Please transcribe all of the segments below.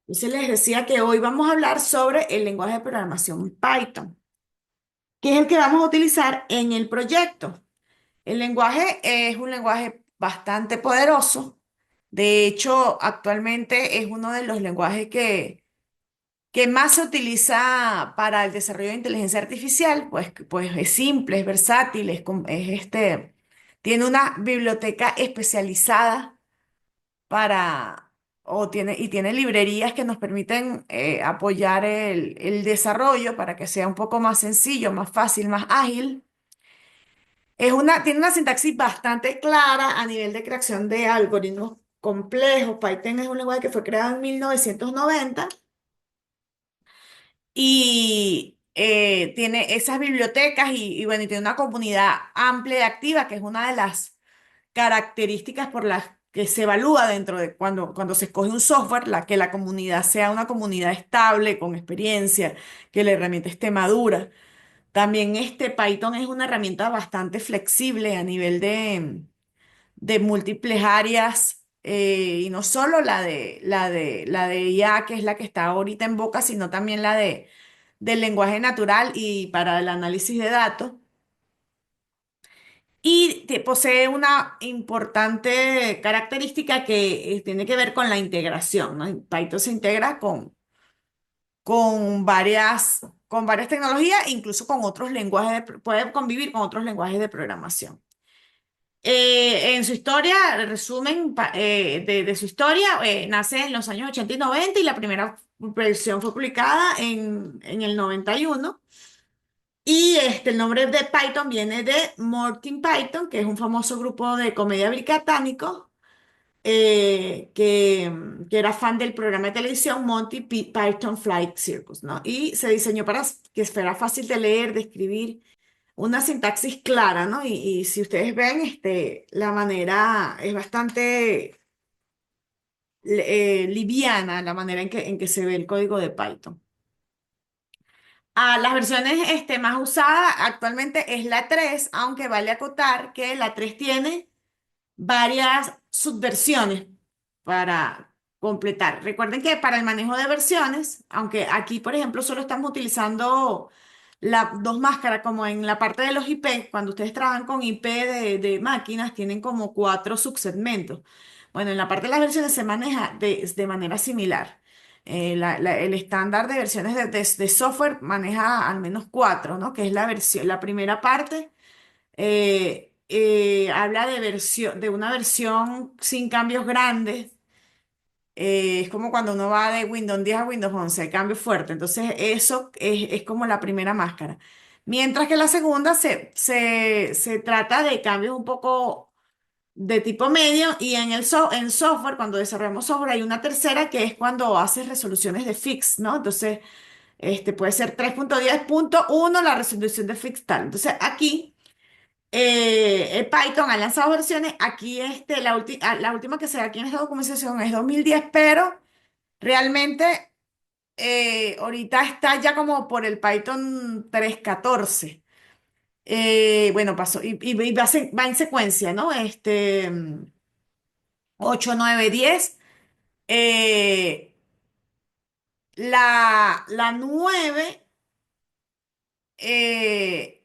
Entonces les decía que hoy vamos a hablar sobre el lenguaje de programación Python, que es el que vamos a utilizar en el proyecto. El lenguaje es un lenguaje bastante poderoso. De hecho, actualmente es uno de los lenguajes que más se utiliza para el desarrollo de inteligencia artificial, pues es simple, es versátil, tiene una biblioteca especializada para, y tiene librerías que nos permiten apoyar el desarrollo para que sea un poco más sencillo, más fácil, más ágil. Tiene una sintaxis bastante clara a nivel de creación de algoritmos complejos. Python es un lenguaje que fue creado en 1990 y tiene esas bibliotecas y tiene una comunidad amplia y activa, que es una de las características por las que se evalúa dentro de cuando se escoge un software, que la comunidad sea una comunidad estable, con experiencia, que la herramienta esté madura. También Python es una herramienta bastante flexible a nivel de múltiples áreas, y no solo la de IA, que es la que está ahorita en boca, sino también del lenguaje natural y para el análisis de datos. Y posee una importante característica que tiene que ver con la integración, ¿no? Python se integra con varias tecnologías, incluso con otros lenguajes, puede convivir con otros lenguajes de programación. En su historia, el resumen de su historia, nace en los años 80 y 90 y la primera versión fue publicada en el 91. El nombre de Python viene de Monty Python, que es un famoso grupo de comedia británico, que era fan del programa de televisión Python Flight Circus, ¿no? Y se diseñó para que fuera fácil de leer, de escribir, una sintaxis clara, ¿no? Y si ustedes ven, la manera es bastante liviana, la manera en que se ve el código de Python. Las versiones más usadas actualmente es la 3, aunque vale acotar que la 3 tiene varias subversiones para completar. Recuerden que para el manejo de versiones, aunque aquí, por ejemplo, solo estamos utilizando las dos máscaras, como en la parte de los IP, cuando ustedes trabajan con IP de máquinas, tienen como cuatro subsegmentos. Bueno, en la parte de las versiones se maneja de manera similar. El estándar de versiones de software maneja al menos cuatro, ¿no? Que es la primera parte, habla de una versión sin cambios grandes. Es como cuando uno va de Windows 10 a Windows 11, hay cambios fuertes. Entonces, eso es como la primera máscara. Mientras que la segunda se trata de cambios un poco de tipo medio, y en software, cuando desarrollamos software, hay una tercera que es cuando haces resoluciones de fix, ¿no? Entonces, puede ser 3.10.1 la resolución de fix tal. Entonces, aquí Python ha lanzado versiones. Aquí la última que se da aquí en esta documentación es 2010, pero realmente ahorita está ya como por el Python 3.14. Bueno, pasó y va en secuencia, ¿no? 8, 9, 10. Eh, la 9 eh,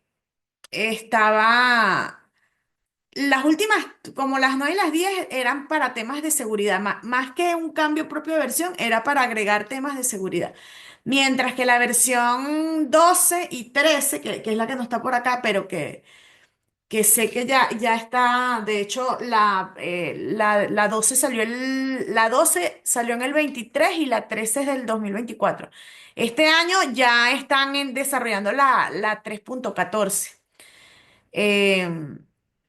estaba. Las últimas, como las 9 y las 10, eran para temas de seguridad. Más que un cambio propio de versión, era para agregar temas de seguridad. Mientras que la versión 12 y 13, que es la que no está por acá, pero que sé que ya está. De hecho, la 12 salió en el 23 y la 13 es del 2024. Este año ya están desarrollando la 3.14. Eh,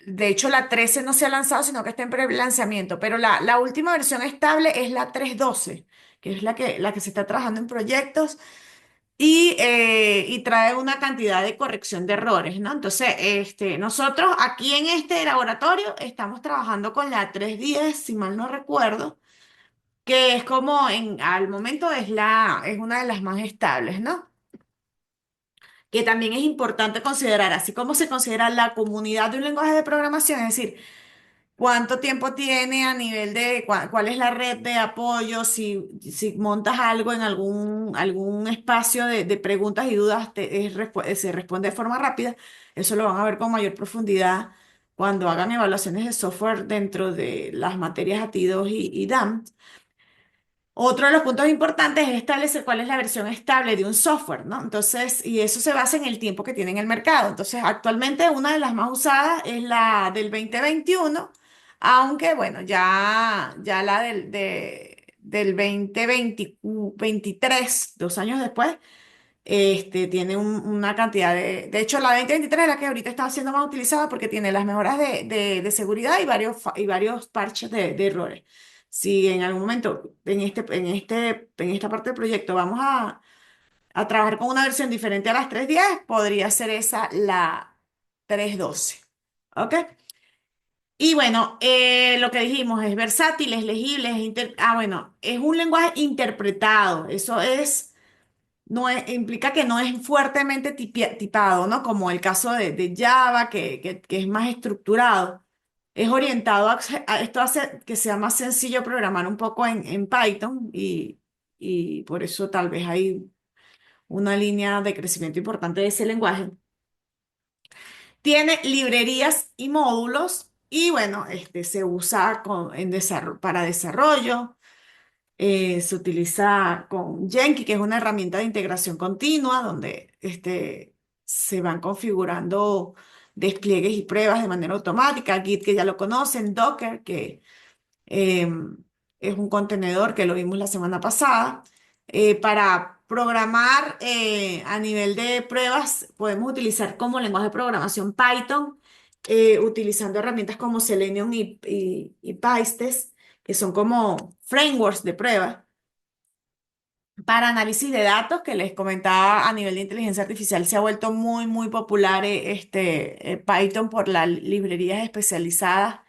de hecho, la 13 no se ha lanzado, sino que está en pre-lanzamiento, pero la última versión estable es la 3.12, que es la que se está trabajando en proyectos y trae una cantidad de corrección de errores, ¿no? Entonces, nosotros aquí en este laboratorio estamos trabajando con la 3.10, si mal no recuerdo, que es como al momento es una de las más estables, ¿no? Que también es importante considerar, así como se considera la comunidad de un lenguaje de programación, es decir, cuánto tiempo tiene a nivel de cuál es la red de apoyo, si montas algo en algún espacio de preguntas y dudas, se responde de forma rápida. Eso lo van a ver con mayor profundidad cuando hagan evaluaciones de software dentro de las materias ATI2 y DAM. Otro de los puntos importantes es establecer cuál es la versión estable de un software, ¿no? Entonces, y eso se basa en el tiempo que tiene en el mercado. Entonces, actualmente una de las más usadas es la del 2021, aunque bueno, ya la del 2023, 2 años después, tiene una cantidad de hecho, la 2023 es la que ahorita está siendo más utilizada porque tiene las mejoras de seguridad y varios parches de errores. Si en algún momento en esta parte del proyecto vamos a trabajar con una versión diferente a las 3.10, podría ser esa la 3.12. ¿Ok? Y bueno, lo que dijimos es versátil, es legible, bueno, es un lenguaje interpretado. Eso implica que no es fuertemente tipado, ¿no? Como el caso de Java, que es más estructurado. Es orientado esto hace que sea más sencillo programar un poco en Python y por eso tal vez hay una línea de crecimiento importante de ese lenguaje. Tiene librerías y módulos y bueno, se usa para desarrollo. Se utiliza con Jenkins, que es una herramienta de integración continua donde se van configurando despliegues y pruebas de manera automática. Git, que ya lo conocen, Docker, que eh, es un contenedor que lo vimos la semana pasada. Para programar a nivel de pruebas, podemos utilizar como lenguaje de programación Python, utilizando herramientas como Selenium y PyTest, que son como frameworks de prueba. Para análisis de datos, que les comentaba a nivel de inteligencia artificial, se ha vuelto muy, muy popular Python por las librerías especializadas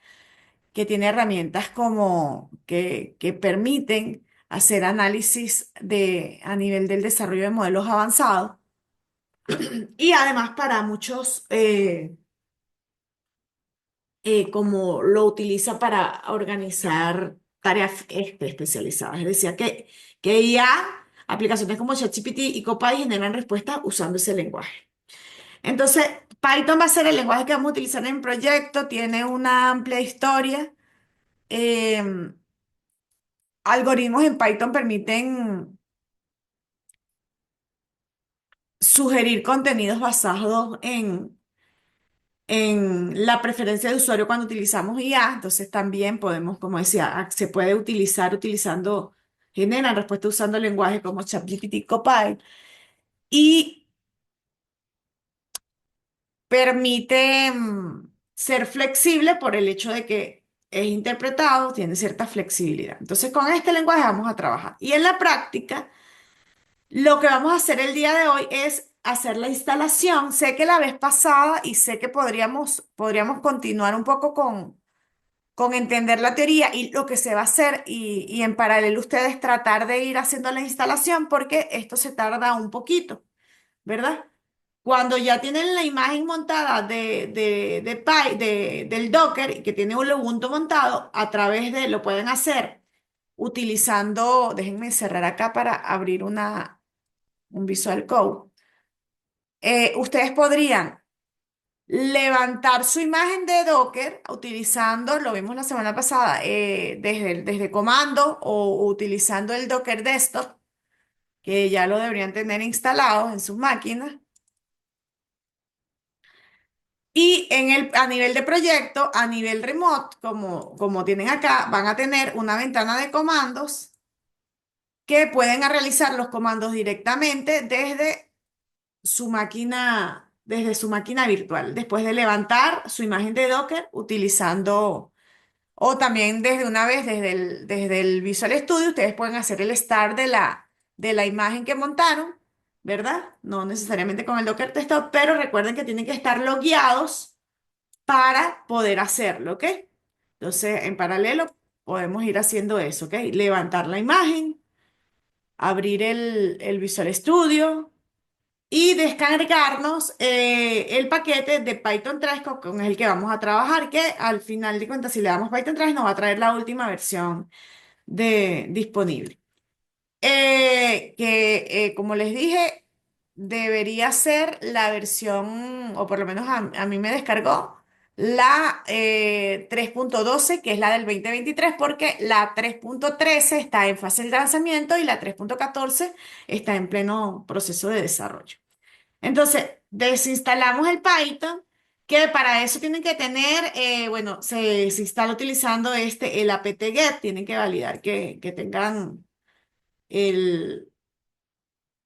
que tiene herramientas como que permiten hacer análisis a nivel del desarrollo de modelos avanzados y además para muchos, como lo utiliza para organizar tareas especializadas. Es decir, que IA, aplicaciones como ChatGPT y Copilot generan respuestas usando ese lenguaje. Entonces, Python va a ser el lenguaje que vamos a utilizar en el proyecto, tiene una amplia historia. Eh, Algoritmos en Python permiten sugerir contenidos basados en la preferencia de usuario cuando utilizamos IA. Entonces también podemos, como decía, se puede utilizar generan respuestas usando lenguajes como ChatGPT, Copilot y permite ser flexible por el hecho de que es interpretado, tiene cierta flexibilidad. Entonces con este lenguaje vamos a trabajar. Y en la práctica, lo que vamos a hacer el día de hoy es hacer la instalación. Sé que la vez pasada y sé que podríamos continuar un poco con entender la teoría y lo que se va a hacer y en paralelo ustedes tratar de ir haciendo la instalación porque esto se tarda un poquito, ¿verdad? Cuando ya tienen la imagen montada del Docker y que tiene un Ubuntu montado, lo pueden hacer utilizando, déjenme cerrar acá para abrir un Visual Code. Ustedes podrían levantar su imagen de Docker utilizando, lo vimos la semana pasada, desde comando o utilizando el Docker Desktop, que ya lo deberían tener instalado en sus máquinas. Y a nivel de proyecto, a nivel remote, como tienen acá, van a tener una ventana de comandos que pueden realizar los comandos directamente desde su máquina virtual, después de levantar su imagen de Docker o también desde una vez desde el Visual Studio, ustedes pueden hacer el start de la imagen que montaron, ¿verdad? No necesariamente con el Docker Desktop, pero recuerden que tienen que estar logueados para poder hacerlo, ¿ok? Entonces, en paralelo, podemos ir haciendo eso, ¿ok? Levantar la imagen, abrir el Visual Studio y descargarnos el paquete de Python 3 con el que vamos a trabajar, que al final de cuentas, si le damos Python 3, nos va a traer la última versión disponible. Como les dije, debería ser la versión, o por lo menos a mí me descargó la 3.12, que es la del 2023, porque la 3.13 está en fase de lanzamiento y la 3.14 está en pleno proceso de desarrollo. Entonces, desinstalamos el Python, que para eso tienen que tener, bueno, se instala utilizando el apt-get, tienen que validar que tengan el,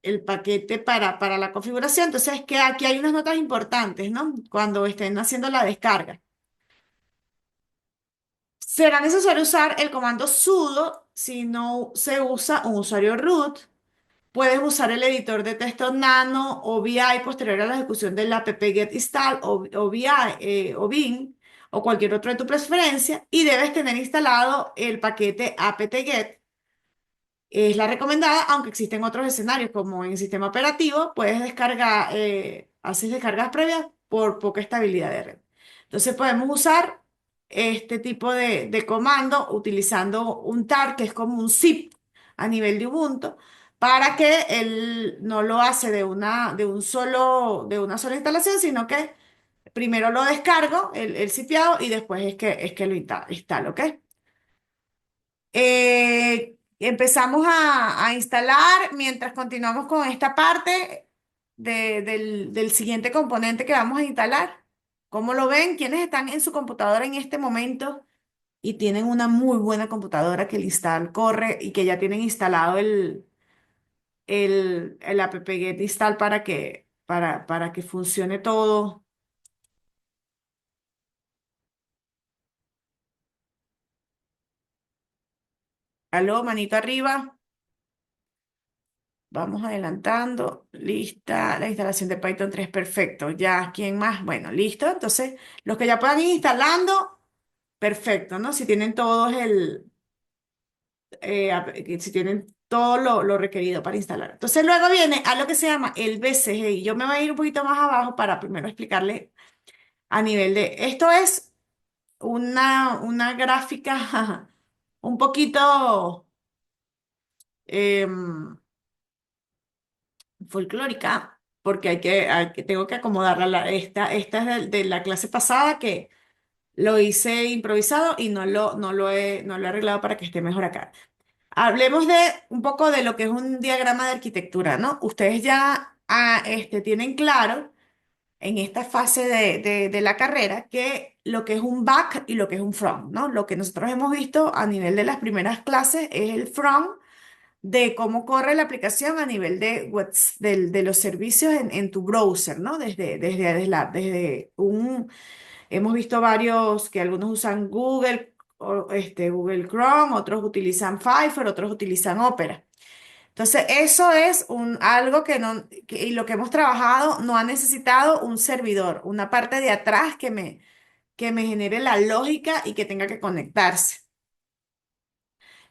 el paquete para la configuración. Entonces, que aquí hay unas notas importantes, ¿no? Cuando estén haciendo la descarga. Será necesario usar el comando sudo si no se usa un usuario root. Puedes usar el editor de texto Nano o VI posterior a la ejecución del apt-get install o VI o bin o cualquier otro de tu preferencia y debes tener instalado el paquete apt-get. Es la recomendada, aunque existen otros escenarios, como en el sistema operativo, puedes descargar, haces descargas previas por poca estabilidad de red. Entonces podemos usar este tipo de comando utilizando un tar, que es como un zip a nivel de Ubuntu, para que él no lo hace de una sola instalación, sino que primero lo descargo, el zipeado, y después es que lo instalo, ¿ok? Empezamos a instalar mientras continuamos con esta parte del siguiente componente que vamos a instalar. ¿Cómo lo ven? ¿Quiénes están en su computadora en este momento y tienen una muy buena computadora que el install corre y que ya tienen instalado el apt-get install para que funcione todo? Aló, manito arriba. Vamos adelantando. Lista la instalación de Python 3. Perfecto. Ya, ¿quién más? Bueno, listo. Entonces, los que ya puedan ir instalando, perfecto, ¿no? Si tienen todos si tienen todo lo requerido para instalar. Entonces, luego viene a lo que se llama el BCGI. Yo me voy a ir un poquito más abajo para primero explicarle a nivel de. Esto es una gráfica un poquito em, folclórica, porque tengo que acomodarla. Esta es de la clase pasada que lo hice improvisado y no lo he arreglado para que esté mejor acá. Hablemos de un poco de lo que es un diagrama de arquitectura, ¿no? Ustedes ya tienen claro en esta fase de la carrera que lo que es un back y lo que es un front, ¿no? Lo que nosotros hemos visto a nivel de las primeras clases es el front de cómo corre la aplicación a nivel de los servicios en tu browser, ¿no? Hemos visto varios que algunos usan Google, Google Chrome, otros utilizan Firefox, otros utilizan Opera. Entonces, eso es algo que no, y lo que hemos trabajado no ha necesitado un servidor, una parte de atrás que me genere la lógica y que tenga que conectarse.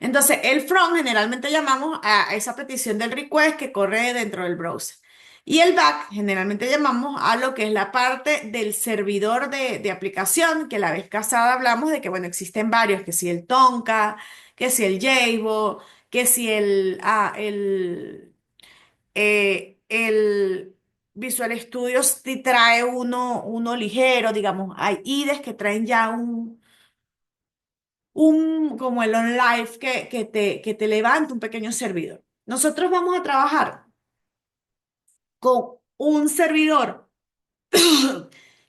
Entonces, el front generalmente llamamos a esa petición del request que corre dentro del browser. Y el back generalmente llamamos a lo que es la parte del servidor de aplicación, que la vez pasada hablamos de que, bueno, existen varios, que si el Tonka, que si el Jabo, que si el Visual Studio te trae uno ligero, digamos, hay IDEs que traen ya como el OnLive que te levanta un pequeño servidor. Nosotros vamos a trabajar con un servidor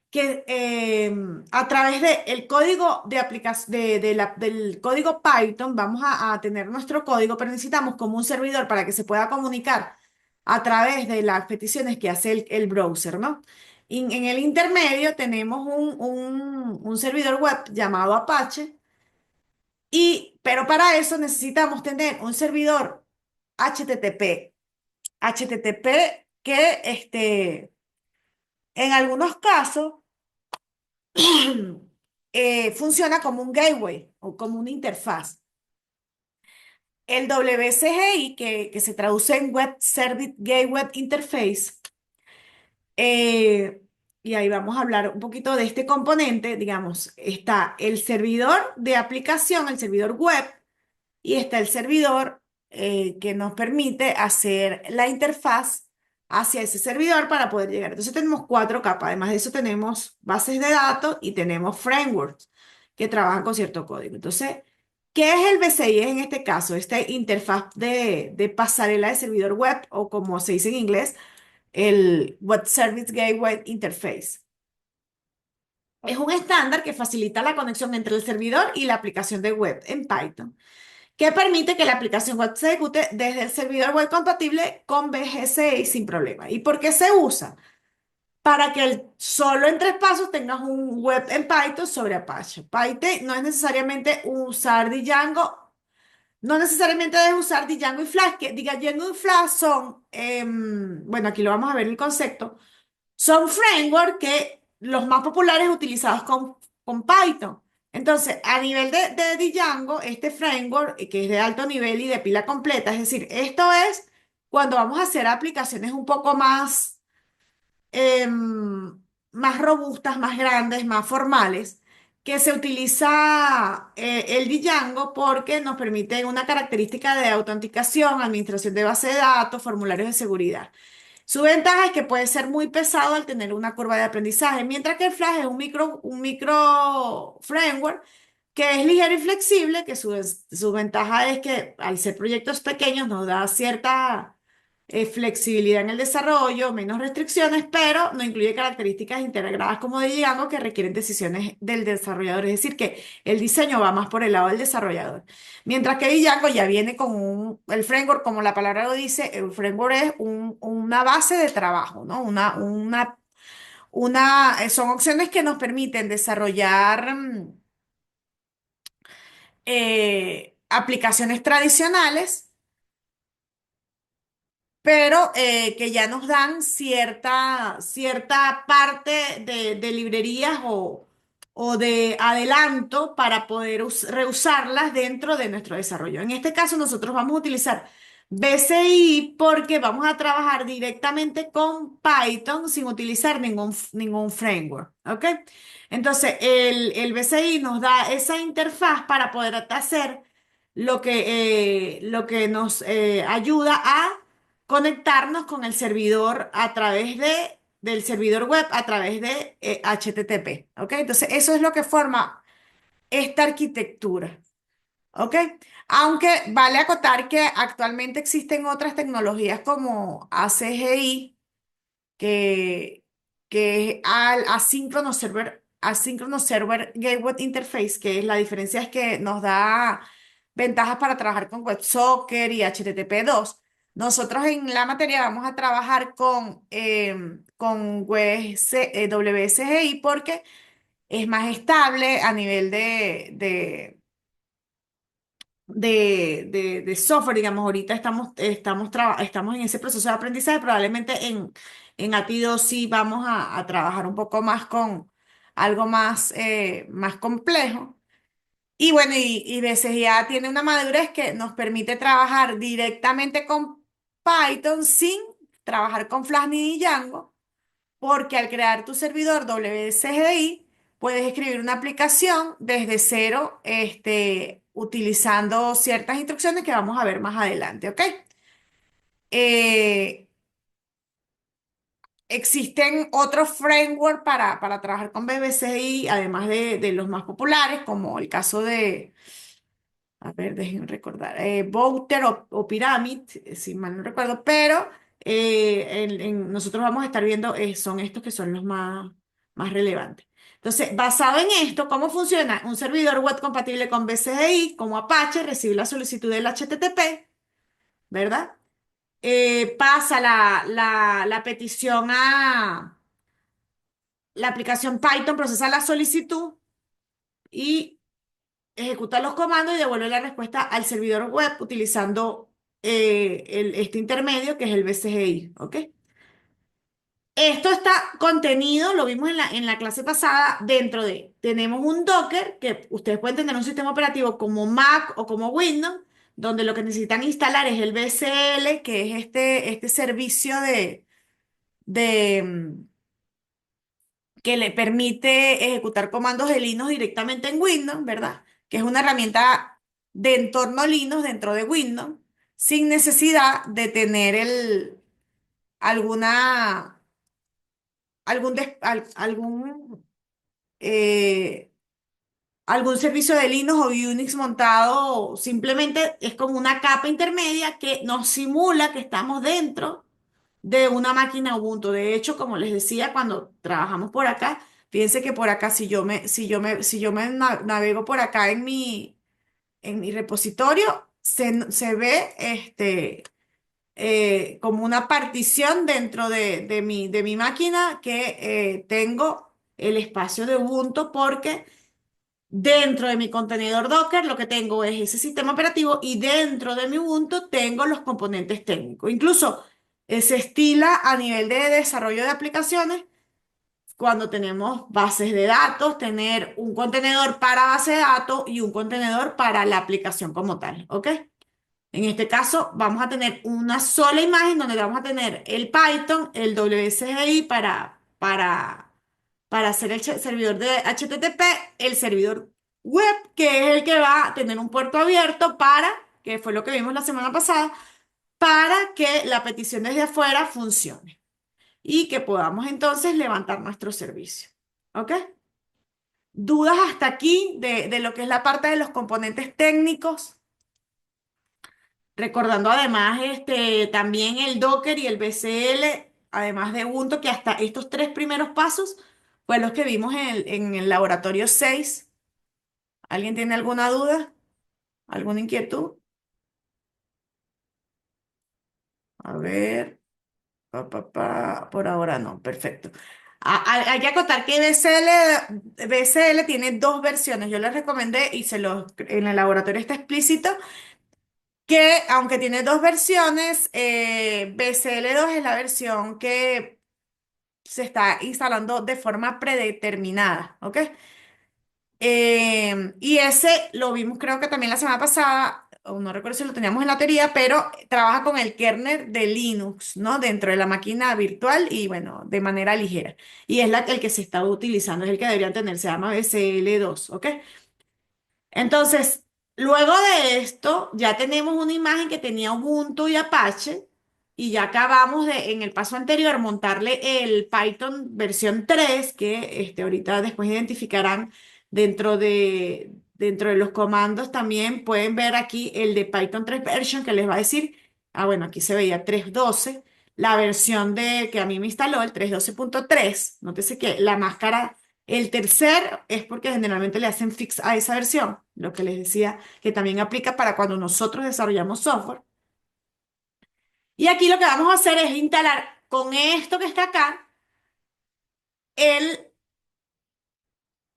que a través del código de aplicación del código Python vamos a tener nuestro código, pero necesitamos como un servidor para que se pueda comunicar a través de las peticiones que hace el browser, ¿no? Y en el intermedio tenemos un servidor web llamado Apache pero para eso necesitamos tener un servidor HTTP. HTTP que en algunos casos funciona como un gateway o como una interfaz. El WCGI, que se traduce en Web Service Gateway Interface, Eh, y ahí vamos a hablar un poquito de este componente. Digamos, está el servidor de aplicación, el servidor web, y está el servidor que nos permite hacer la interfaz hacia ese servidor para poder llegar. Entonces tenemos cuatro capas. Además de eso tenemos bases de datos y tenemos frameworks que trabajan con cierto código. Entonces, ¿qué es el BCI en este caso? Esta interfaz de pasarela de servidor web o como se dice en inglés, el Web Service Gateway Interface. Es un estándar que facilita la conexión entre el servidor y la aplicación de web en Python, que permite que la aplicación web se ejecute desde el servidor web compatible con BGCI sin problema. ¿Y por qué se usa? Para que solo en tres pasos tengas un web en Python sobre Apache. Python no es necesariamente usar Django, no necesariamente debes usar Django y Flash, que Django y Flash son, bueno, aquí lo vamos a ver el concepto, son frameworks que los más populares utilizados con Python. Entonces, a nivel de Django, este framework, que es de alto nivel y de pila completa, es decir, esto es cuando vamos a hacer aplicaciones un poco más, más robustas, más grandes, más formales, que se utiliza el Django porque nos permite una característica de autenticación, administración de base de datos, formularios de seguridad. Su ventaja es que puede ser muy pesado al tener una curva de aprendizaje, mientras que el Flash es un micro framework que es ligero y flexible, que su ventaja es que al ser proyectos pequeños nos da cierta flexibilidad en el desarrollo, menos restricciones, pero no incluye características integradas como de Django que requieren decisiones del desarrollador. Es decir, que el diseño va más por el lado del desarrollador. Mientras que Django ya viene con el framework, como la palabra lo dice, el framework es una base de trabajo, ¿no? Son opciones que nos permiten desarrollar aplicaciones tradicionales pero que ya nos dan cierta parte de librerías o de adelanto para poder reusarlas dentro de nuestro desarrollo. En este caso, nosotros vamos a utilizar BCI porque vamos a trabajar directamente con Python sin utilizar ningún framework, ¿ok? Entonces, el BCI nos da esa interfaz para poder hacer lo que nos ayuda a conectarnos con el servidor a través del servidor web a través de HTTP, ¿ok? Entonces, eso es lo que forma esta arquitectura, ¿ok? Aunque vale acotar que actualmente existen otras tecnologías como ACGI, que, que es al Asynchronous Server Gateway Interface, que es la diferencia es que nos da ventajas para trabajar con WebSocket y HTTP 2. Nosotros en la materia vamos a trabajar con WSGI porque es más estable a nivel de software, digamos, ahorita estamos en ese proceso de aprendizaje, probablemente en ATI2 sí vamos a trabajar un poco más con algo más complejo. Y bueno, y veces ya tiene una madurez que nos permite trabajar directamente con Python sin trabajar con Flash ni Django, porque al crear tu servidor WSGI, puedes escribir una aplicación desde cero, utilizando ciertas instrucciones que vamos a ver más adelante, ¿ok? Eh, Existen otros frameworks para trabajar con BBCI, además de los más populares, como el caso de, a ver, déjenme recordar, Bootstrap o Pyramid, si mal no recuerdo, pero nosotros vamos a estar viendo, son estos que son los más relevantes. Entonces, basado en esto, ¿cómo funciona? Un servidor web compatible con BCGI, como Apache, recibe la solicitud del HTTP, ¿verdad? Pasa la petición a la aplicación Python, procesa la solicitud y ejecuta los comandos y devuelve la respuesta al servidor web utilizando este intermedio que es el BCGI, ¿ok? Esto está contenido, lo vimos en la clase pasada, tenemos un Docker que ustedes pueden tener un sistema operativo como Mac o como Windows, donde lo que necesitan instalar es el BCL, que es este servicio de que le permite ejecutar comandos de Linux directamente en Windows, ¿verdad? Que es una herramienta de entorno Linux dentro de Windows, sin necesidad de tener alguna, eh, algún servicio de Linux o Unix montado. Simplemente es como una capa intermedia que nos simula que estamos dentro de una máquina Ubuntu. De hecho, como les decía, cuando trabajamos por acá, fíjense que por acá, si yo me navego por acá en mi repositorio, se ve como una partición dentro de mi máquina que tengo el espacio de Ubuntu porque dentro de mi contenedor Docker lo que tengo es ese sistema operativo y dentro de mi Ubuntu tengo los componentes técnicos. Incluso se estila a nivel de desarrollo de aplicaciones cuando tenemos bases de datos, tener un contenedor para base de datos y un contenedor para la aplicación como tal, ¿ok? En este caso vamos a tener una sola imagen donde vamos a tener el Python, el WSGI para hacer el servidor de HTTP, el servidor web, que es el que va a tener un puerto abierto que fue lo que vimos la semana pasada, para que la petición desde afuera funcione y que podamos entonces levantar nuestro servicio. ¿Ok? ¿Dudas hasta aquí de lo que es la parte de los componentes técnicos? Recordando además también el Docker y el BCL, además de Ubuntu, que hasta estos tres primeros pasos fue los que vimos en el laboratorio 6. ¿Alguien tiene alguna duda? ¿Alguna inquietud? A ver, por ahora no, perfecto. Hay que acotar que BCL tiene dos versiones. Yo les recomendé y en el laboratorio está explícito que aunque tiene dos versiones, BCL2 es la versión que se está instalando de forma predeterminada, ¿ok? Y ese lo vimos creo que también la semana pasada, o no recuerdo si lo teníamos en la teoría, pero trabaja con el kernel de Linux, ¿no? Dentro de la máquina virtual y bueno, de manera ligera. Y es el que se está utilizando, es el que deberían tener, se llama BCL2, ¿ok? Entonces, luego de esto, ya tenemos una imagen que tenía Ubuntu y Apache, y ya acabamos en el paso anterior, montarle el Python versión 3 que ahorita después identificarán dentro de los comandos. También pueden ver aquí el de Python 3 version que les va a decir, bueno, aquí se veía 3.12, la versión que a mí me instaló, el 3.12.3. Nótese que la máscara el tercer es porque generalmente le hacen fix a esa versión, lo que les decía, que también aplica para cuando nosotros desarrollamos software. Y aquí lo que vamos a hacer es instalar con esto que está acá el,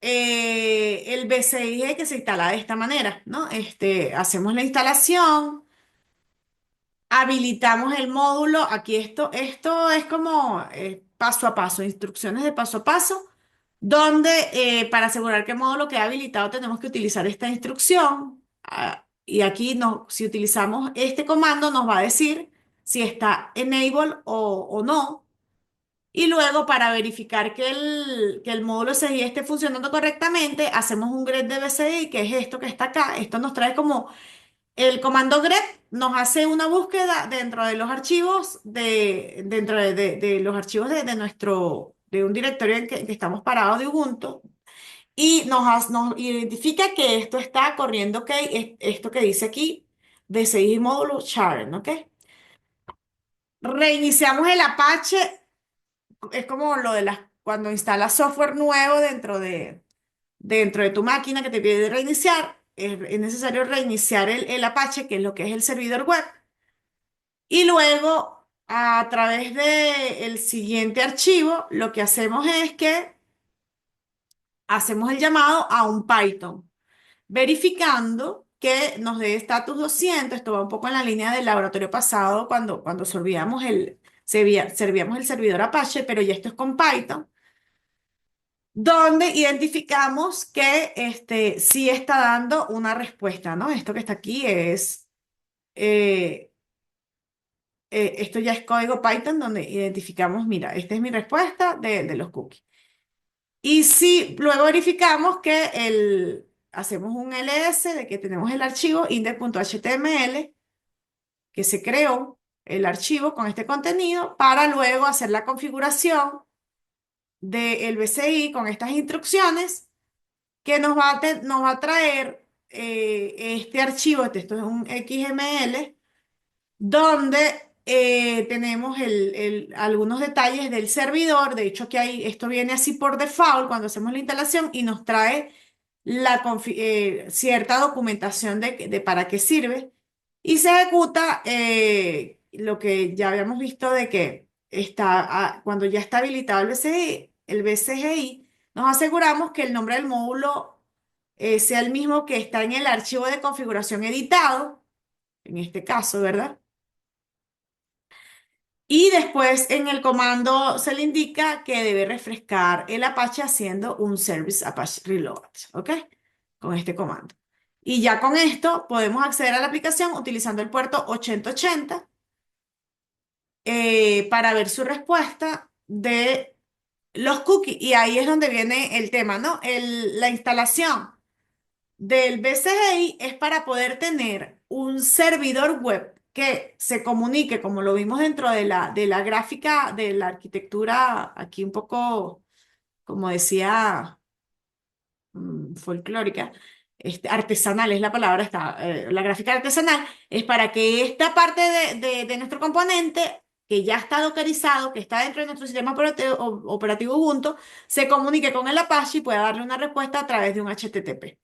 el BCIG que se instala de esta manera, ¿no? Hacemos la instalación, habilitamos el módulo. Aquí esto es como paso a paso, instrucciones de paso a paso, donde para asegurar que el módulo quede habilitado tenemos que utilizar esta instrucción. Y aquí si utilizamos este comando nos va a decir si está enable o no. Y luego para verificar que el módulo SGI esté funcionando correctamente, hacemos un grep de BCI, que es esto que está acá. Esto nos trae como el comando grep nos hace una búsqueda dentro de los archivos de los archivos de un directorio en que estamos parados de Ubuntu y nos identifica que esto está corriendo, ok, esto que dice aquí, BCI módulo Sharen, ok. Reiniciamos el Apache, es como lo de cuando instalas software nuevo dentro de tu máquina que te pide reiniciar, es necesario reiniciar el Apache, que es lo que es el servidor web. Y luego, a través del siguiente archivo, lo que hacemos es que hacemos el llamado a un Python, verificando que nos dé status 200. Esto va un poco en la línea del laboratorio pasado, cuando servíamos el servidor Apache, pero ya esto es con Python, donde identificamos que sí está dando una respuesta, ¿no? Esto que está aquí eh, esto ya es código Python donde identificamos, mira, esta es mi respuesta de los cookies. Y si luego verificamos que hacemos un ls de que tenemos el archivo index.html que se creó el archivo con este contenido para luego hacer la configuración del BCI con estas instrucciones que nos va a traer este archivo, esto es un XML, donde tenemos algunos detalles del servidor. De hecho, que esto viene así por default cuando hacemos la instalación y nos trae cierta documentación de para qué sirve. Y se ejecuta lo que ya habíamos visto de que cuando ya está habilitado el BCGI, nos aseguramos que el nombre del módulo sea el mismo que está en el archivo de configuración editado, en este caso, ¿verdad? Y después en el comando se le indica que debe refrescar el Apache haciendo un service Apache reload, ¿ok? Con este comando. Y ya con esto podemos acceder a la aplicación utilizando el puerto 8080 para ver su respuesta de los cookies. Y ahí es donde viene el tema, ¿no? La instalación del BCGI es para poder tener un servidor web que se comunique, como lo vimos dentro de la gráfica de la arquitectura, aquí un poco, como decía, folclórica, artesanal es la palabra, la gráfica artesanal, es para que esta parte de nuestro componente, que ya está dockerizado, que está dentro de nuestro sistema operativo Ubuntu, se comunique con el Apache y pueda darle una respuesta a través de un HTTP.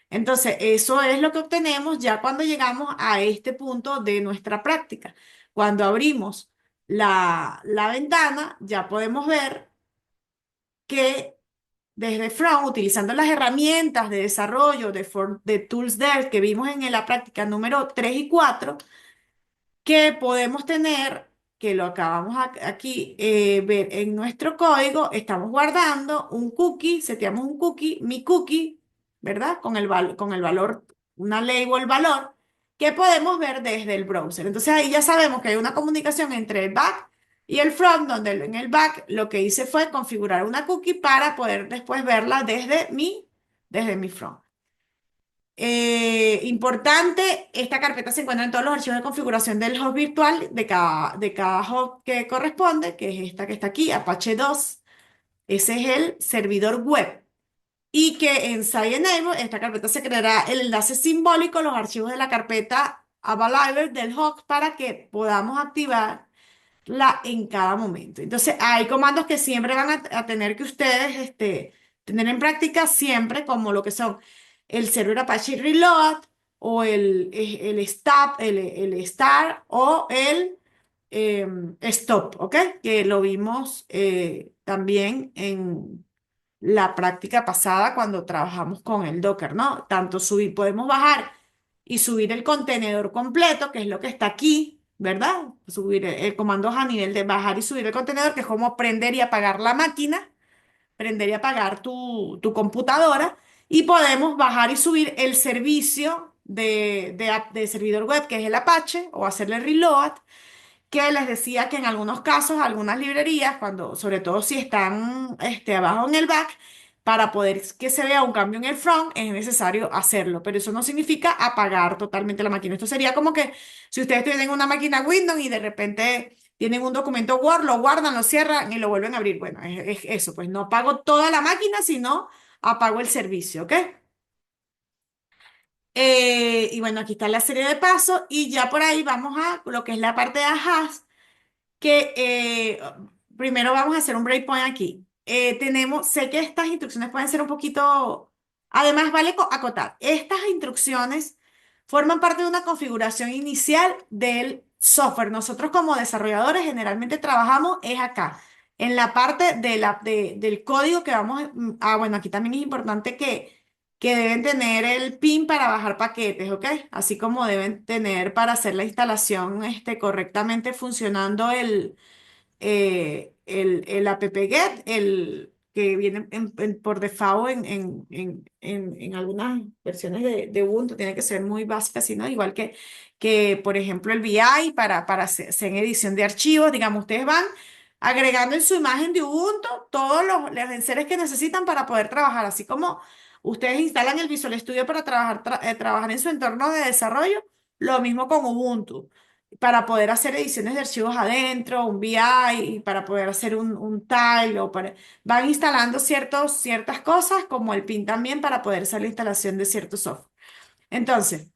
Entonces, eso es lo que obtenemos ya cuando llegamos a este punto de nuestra práctica. Cuando abrimos la ventana, ya podemos ver que desde From, utilizando las herramientas de desarrollo de ToolsDev que vimos en la práctica número 3 y 4, que podemos tener, que lo acabamos aquí ver en nuestro código, estamos guardando un cookie, seteamos un cookie, mi cookie, ¿verdad? Con el valor, una label valor, que podemos ver desde el browser. Entonces ahí ya sabemos que hay una comunicación entre el back y el front, donde en el back lo que hice fue configurar una cookie para poder después verla desde mi front. Importante, esta carpeta se encuentra en todos los archivos de configuración del host virtual de cada host que corresponde, que es esta que está aquí, Apache 2. Ese es el servidor web. Y que en SiteEnable, esta carpeta se creará el enlace simbólico, los archivos de la carpeta available del host para que podamos activar en cada momento. Entonces, hay comandos que siempre van a tener que ustedes tener en práctica siempre, como lo que son el server Apache Reload o el stop, el start o el stop, ¿ok? Que lo vimos también en la práctica pasada cuando trabajamos con el Docker, ¿no? Tanto podemos bajar y subir el contenedor completo, que es lo que está aquí, ¿verdad? Subir el comando a nivel de bajar y subir el contenedor, que es como prender y apagar la máquina, prender y apagar tu computadora, y podemos bajar y subir el servicio de servidor web, que es el Apache, o hacerle reload, que les decía que en algunos casos, algunas librerías, sobre todo si están abajo en el back, para poder que se vea un cambio en el front, es necesario hacerlo, pero eso no significa apagar totalmente la máquina. Esto sería como que si ustedes tienen una máquina Windows y de repente tienen un documento Word, lo guardan, lo cierran y lo vuelven a abrir. Bueno, es eso, pues no apago toda la máquina, sino apago el servicio, ¿ok? Y bueno, aquí está la serie de pasos y ya por ahí vamos a lo que es la parte de Ajas que primero vamos a hacer un breakpoint aquí. Sé que estas instrucciones pueden ser un poquito, además vale acotar, estas instrucciones forman parte de una configuración inicial del software. Nosotros como desarrolladores generalmente trabajamos es acá, en la parte del código que bueno, aquí también es importante que deben tener el PIN para bajar paquetes, ¿ok? Así como deben tener para hacer la instalación correctamente funcionando el app-get, que viene por default en algunas versiones de Ubuntu, tiene que ser muy básica, sino igual que, por ejemplo, el VI para hacer en edición de archivos, digamos, ustedes van agregando en su imagen de Ubuntu todos los enseres que necesitan para poder trabajar, así como ustedes instalan el Visual Studio para trabajar en su entorno de desarrollo, lo mismo con Ubuntu para poder hacer ediciones de archivos adentro, un VI, y para poder hacer un tile, van instalando ciertas cosas, como el PIN también, para poder hacer la instalación de ciertos software. Entonces,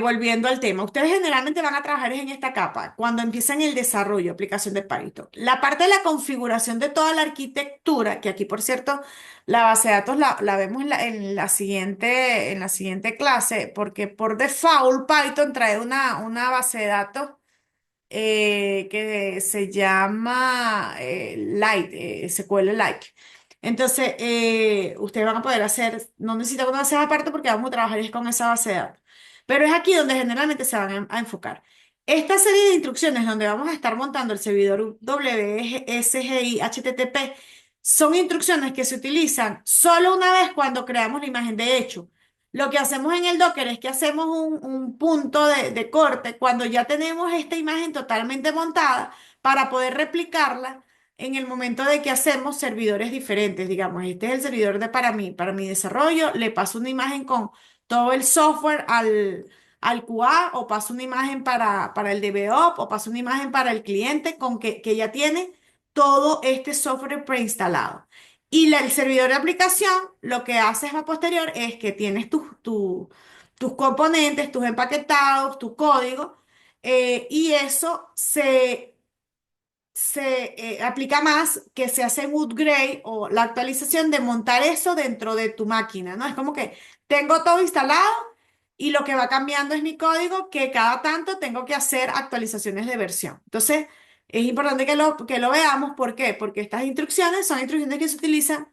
volviendo al tema, ustedes generalmente van a trabajar en esta capa cuando empiezan el desarrollo, aplicación de Python. La parte de la configuración de toda la arquitectura, que aquí, por cierto, la base de datos la vemos en la siguiente clase, porque por default Python trae una base de datos que se llama Lite, SQLite. Entonces, ustedes van a poder hacer, no necesitan una base aparte porque vamos a trabajar es con esa base de datos. Pero es aquí donde generalmente se van a enfocar. Esta serie de instrucciones donde vamos a estar montando el servidor WSGI HTTP son instrucciones que se utilizan solo una vez cuando creamos la imagen. De hecho, lo que hacemos en el Docker es que hacemos un punto de corte cuando ya tenemos esta imagen totalmente montada para poder replicarla en el momento de que hacemos servidores diferentes. Digamos, este es el servidor para mi desarrollo, le paso una imagen con todo el software al QA, o paso una imagen para el DevOps, o paso una imagen para el cliente que ya tiene todo este software preinstalado. Y el servidor de aplicación lo que haces a posterior es que tienes tus componentes, tus empaquetados, tu código, y eso se aplica más que se hace un upgrade o la actualización de montar eso dentro de tu máquina, ¿no? Es como que tengo todo instalado y lo que va cambiando es mi código, que cada tanto tengo que hacer actualizaciones de versión. Entonces, es importante que lo veamos. ¿Por qué? Porque estas instrucciones son instrucciones que se utilizan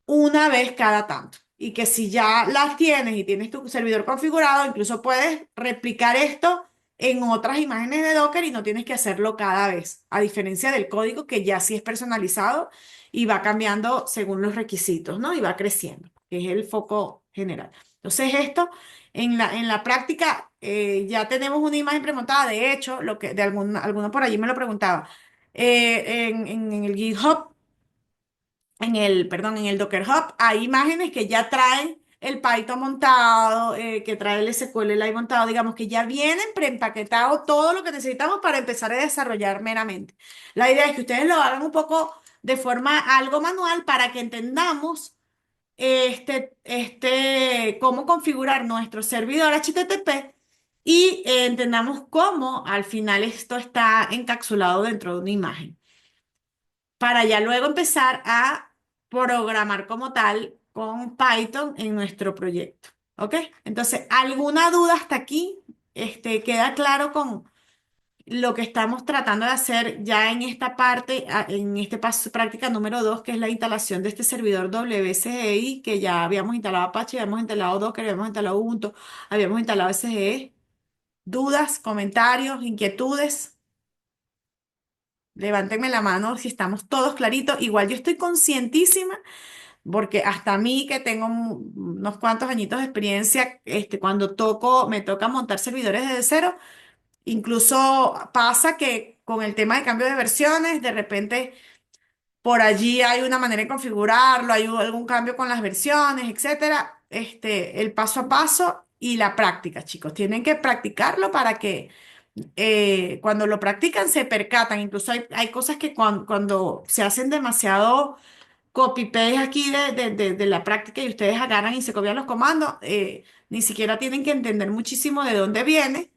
una vez cada tanto. Y que si ya las tienes y tienes tu servidor configurado, incluso puedes replicar esto en otras imágenes de Docker y no tienes que hacerlo cada vez, a diferencia del código que ya sí es personalizado y va cambiando según los requisitos, ¿no? Y va creciendo, que es el foco general. Entonces, esto en la práctica ya tenemos una imagen premontada. De hecho, lo que de alguno por allí me lo preguntaba. En el GitHub, en el Docker Hub, hay imágenes que ya traen el Python montado, que trae el SQLite montado, digamos que ya vienen preempaquetado todo lo que necesitamos para empezar a desarrollar meramente. La idea es que ustedes lo hagan un poco de forma algo manual para que entendamos cómo configurar nuestro servidor HTTP y entendamos cómo al final esto está encapsulado dentro de una imagen para ya luego empezar a programar como tal con Python en nuestro proyecto. ¿Ok? Entonces, ¿alguna duda hasta aquí? ¿Queda claro con lo que estamos tratando de hacer ya en esta parte, en este paso práctica número 2, que es la instalación de este servidor WSGI, que ya habíamos instalado Apache, habíamos instalado Docker, habíamos instalado Ubuntu, habíamos instalado SGE? ¿Dudas, comentarios, inquietudes? Levántenme la mano si estamos todos claritos. Igual yo estoy conscientísima, porque hasta a mí que tengo unos cuantos añitos de experiencia, cuando me toca montar servidores desde cero, incluso pasa que con el tema de cambio de versiones, de repente por allí hay una manera de configurarlo, hay algún cambio con las versiones, etcétera. El paso a paso y la práctica, chicos. Tienen que practicarlo para que cuando lo practican se percatan. Incluso hay cosas que cuando se hacen demasiado copy-paste aquí de la práctica y ustedes agarran y se copian los comandos, ni siquiera tienen que entender muchísimo de dónde viene,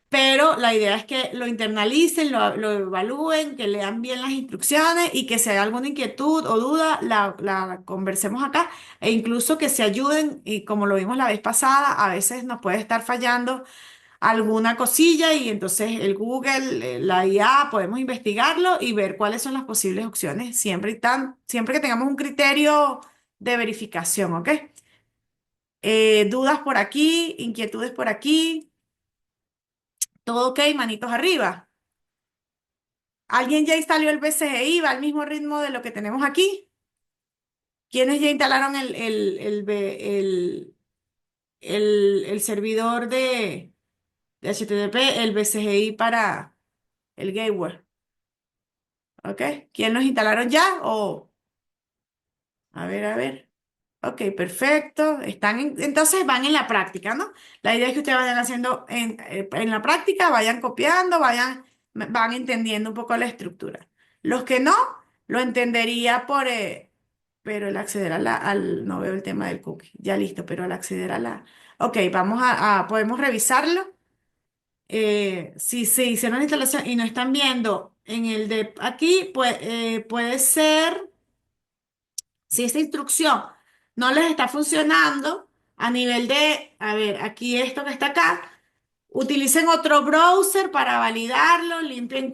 pero la idea es que lo internalicen, lo evalúen, que lean bien las instrucciones y que si hay alguna inquietud o duda, la conversemos acá, e incluso que se ayuden. Y como lo vimos la vez pasada, a veces nos puede estar fallando alguna cosilla y entonces el Google, la IA, podemos investigarlo y ver cuáles son las posibles opciones, siempre que tengamos un criterio de verificación, ¿ok? Dudas por aquí, inquietudes por aquí, todo ok, manitos arriba. ¿Alguien ya instaló el BCGI? ¿Va al mismo ritmo de lo que tenemos aquí? ¿Quiénes ya instalaron el servidor de HTTP, el BCGI para el gateway? ¿Ok? ¿Quién los instalaron ya? O, a ver, a ver. Ok, perfecto. Entonces van en la práctica, ¿no? La idea es que ustedes vayan haciendo en la práctica, vayan copiando, van entendiendo un poco la estructura. Los que no, lo entendería pero el acceder no veo el tema del cookie, ya listo, pero al acceder ok, podemos revisarlo. Si se hicieron la instalación y no están viendo en el de aquí, pues puede ser. Si esta instrucción no les está funcionando a nivel de, a ver, aquí esto que está acá, utilicen otro browser para validarlo, limpien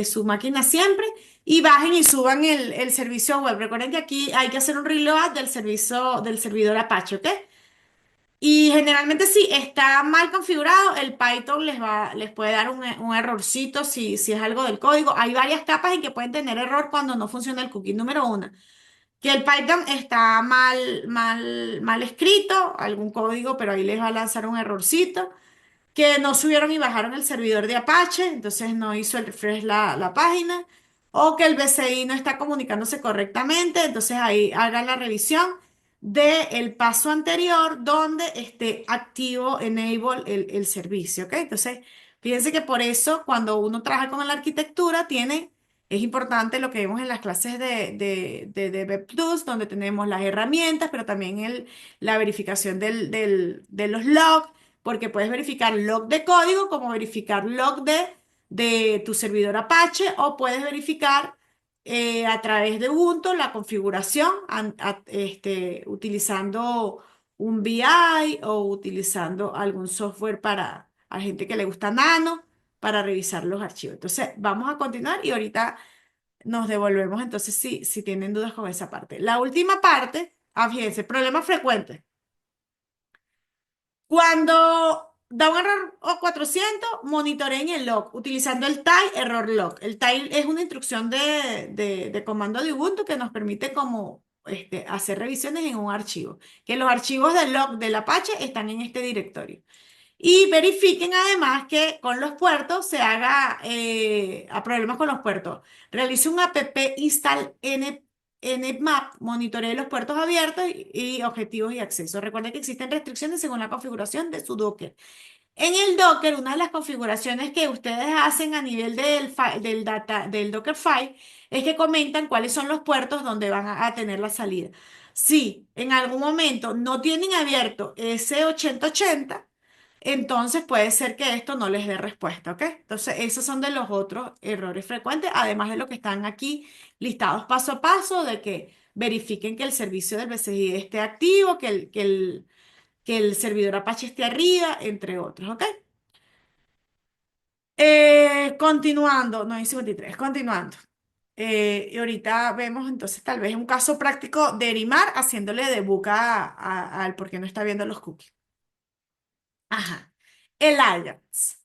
su máquina siempre y bajen y suban el servicio web. Recuerden que aquí hay que hacer un reload del servicio del servidor Apache, ¿ok? Y generalmente si está mal configurado, el Python les puede dar un errorcito si es algo del código. Hay varias capas en que pueden tener error cuando no funciona el cookie. Número uno, que el Python está mal escrito, algún código, pero ahí les va a lanzar un errorcito, que no subieron y bajaron el servidor de Apache, entonces no hizo el refresh la página, o que el BCI no está comunicándose correctamente, entonces ahí hagan la revisión del paso anterior donde esté activo, enable el servicio, ¿ok? Entonces, fíjense que por eso cuando uno trabaja con la arquitectura es importante lo que vemos en las clases de DevTools, donde tenemos las herramientas, pero también la verificación de los logs, porque puedes verificar log de código como verificar log de tu servidor Apache o puedes verificar a través de Ubuntu la configuración utilizando un BI o utilizando algún software para a gente que le gusta Nano para revisar los archivos. Entonces, vamos a continuar y ahorita nos devolvemos entonces si tienen dudas con esa parte. La última parte, fíjense, problemas frecuentes. Cuando da un error O400, monitoreen el log utilizando el TIE error log. El TIE es una instrucción de comando de Ubuntu que nos permite como hacer revisiones en un archivo. Que los archivos del log del Apache están en este directorio. Y verifiquen además que con los puertos se haga a problemas con los puertos. Realice un app install nmap, monitoree los puertos abiertos y objetivos y acceso. Recuerden que existen restricciones según la configuración de su Docker. En el Docker, una de las configuraciones que ustedes hacen a nivel del Dockerfile es que comentan cuáles son los puertos donde van a tener la salida. Si en algún momento no tienen abierto ese 8080, entonces puede ser que esto no les dé respuesta, ¿ok? Entonces, esos son de los otros errores frecuentes, además de lo que están aquí listados paso a paso, de que verifiquen que el servicio del BCI esté activo, que el servidor Apache esté arriba, entre otros, ¿ok? Continuando, no hay 53, continuando. Y ahorita vemos entonces tal vez un caso práctico de Erimar haciéndole debug al por qué no está viendo los cookies. Ajá. El Ajax.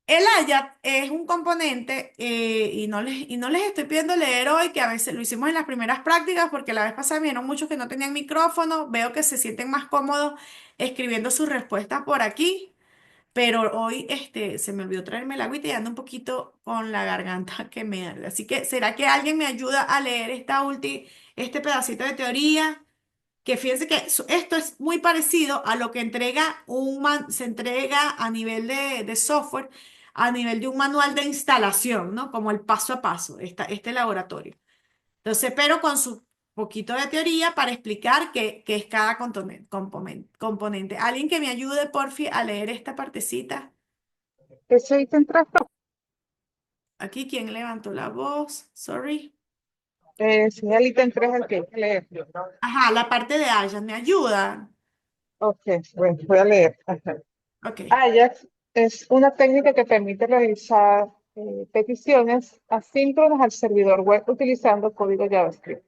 El Ajax es un componente y no les estoy pidiendo leer hoy, que a veces lo hicimos en las primeras prácticas porque la vez pasada vieron muchos que no tenían micrófono. Veo que se sienten más cómodos escribiendo sus respuestas por aquí. Pero hoy se me olvidó traerme el agüita y ando un poquito con la garganta que me arde. Así que, ¿será que alguien me ayuda a leer este pedacito de teoría? Que fíjense que esto es muy parecido a lo que se entrega a nivel de software, a nivel de un manual de instalación, ¿no? Como el paso a paso, este laboratorio. Entonces, pero con su poquito de teoría para explicar qué es cada componente. ¿Alguien que me ayude, porfi, a leer esta partecita? Ese ítem 3, Aquí, ¿quién levantó la voz? Sorry. sí, el ítem 3 el que hay que leer. Ajá, la parte de Ajax, ¿me ayuda? Ok, bueno, voy a leer. Ajá. Ok. Ajax es una técnica que permite realizar peticiones asíncronas al servidor web utilizando código JavaScript.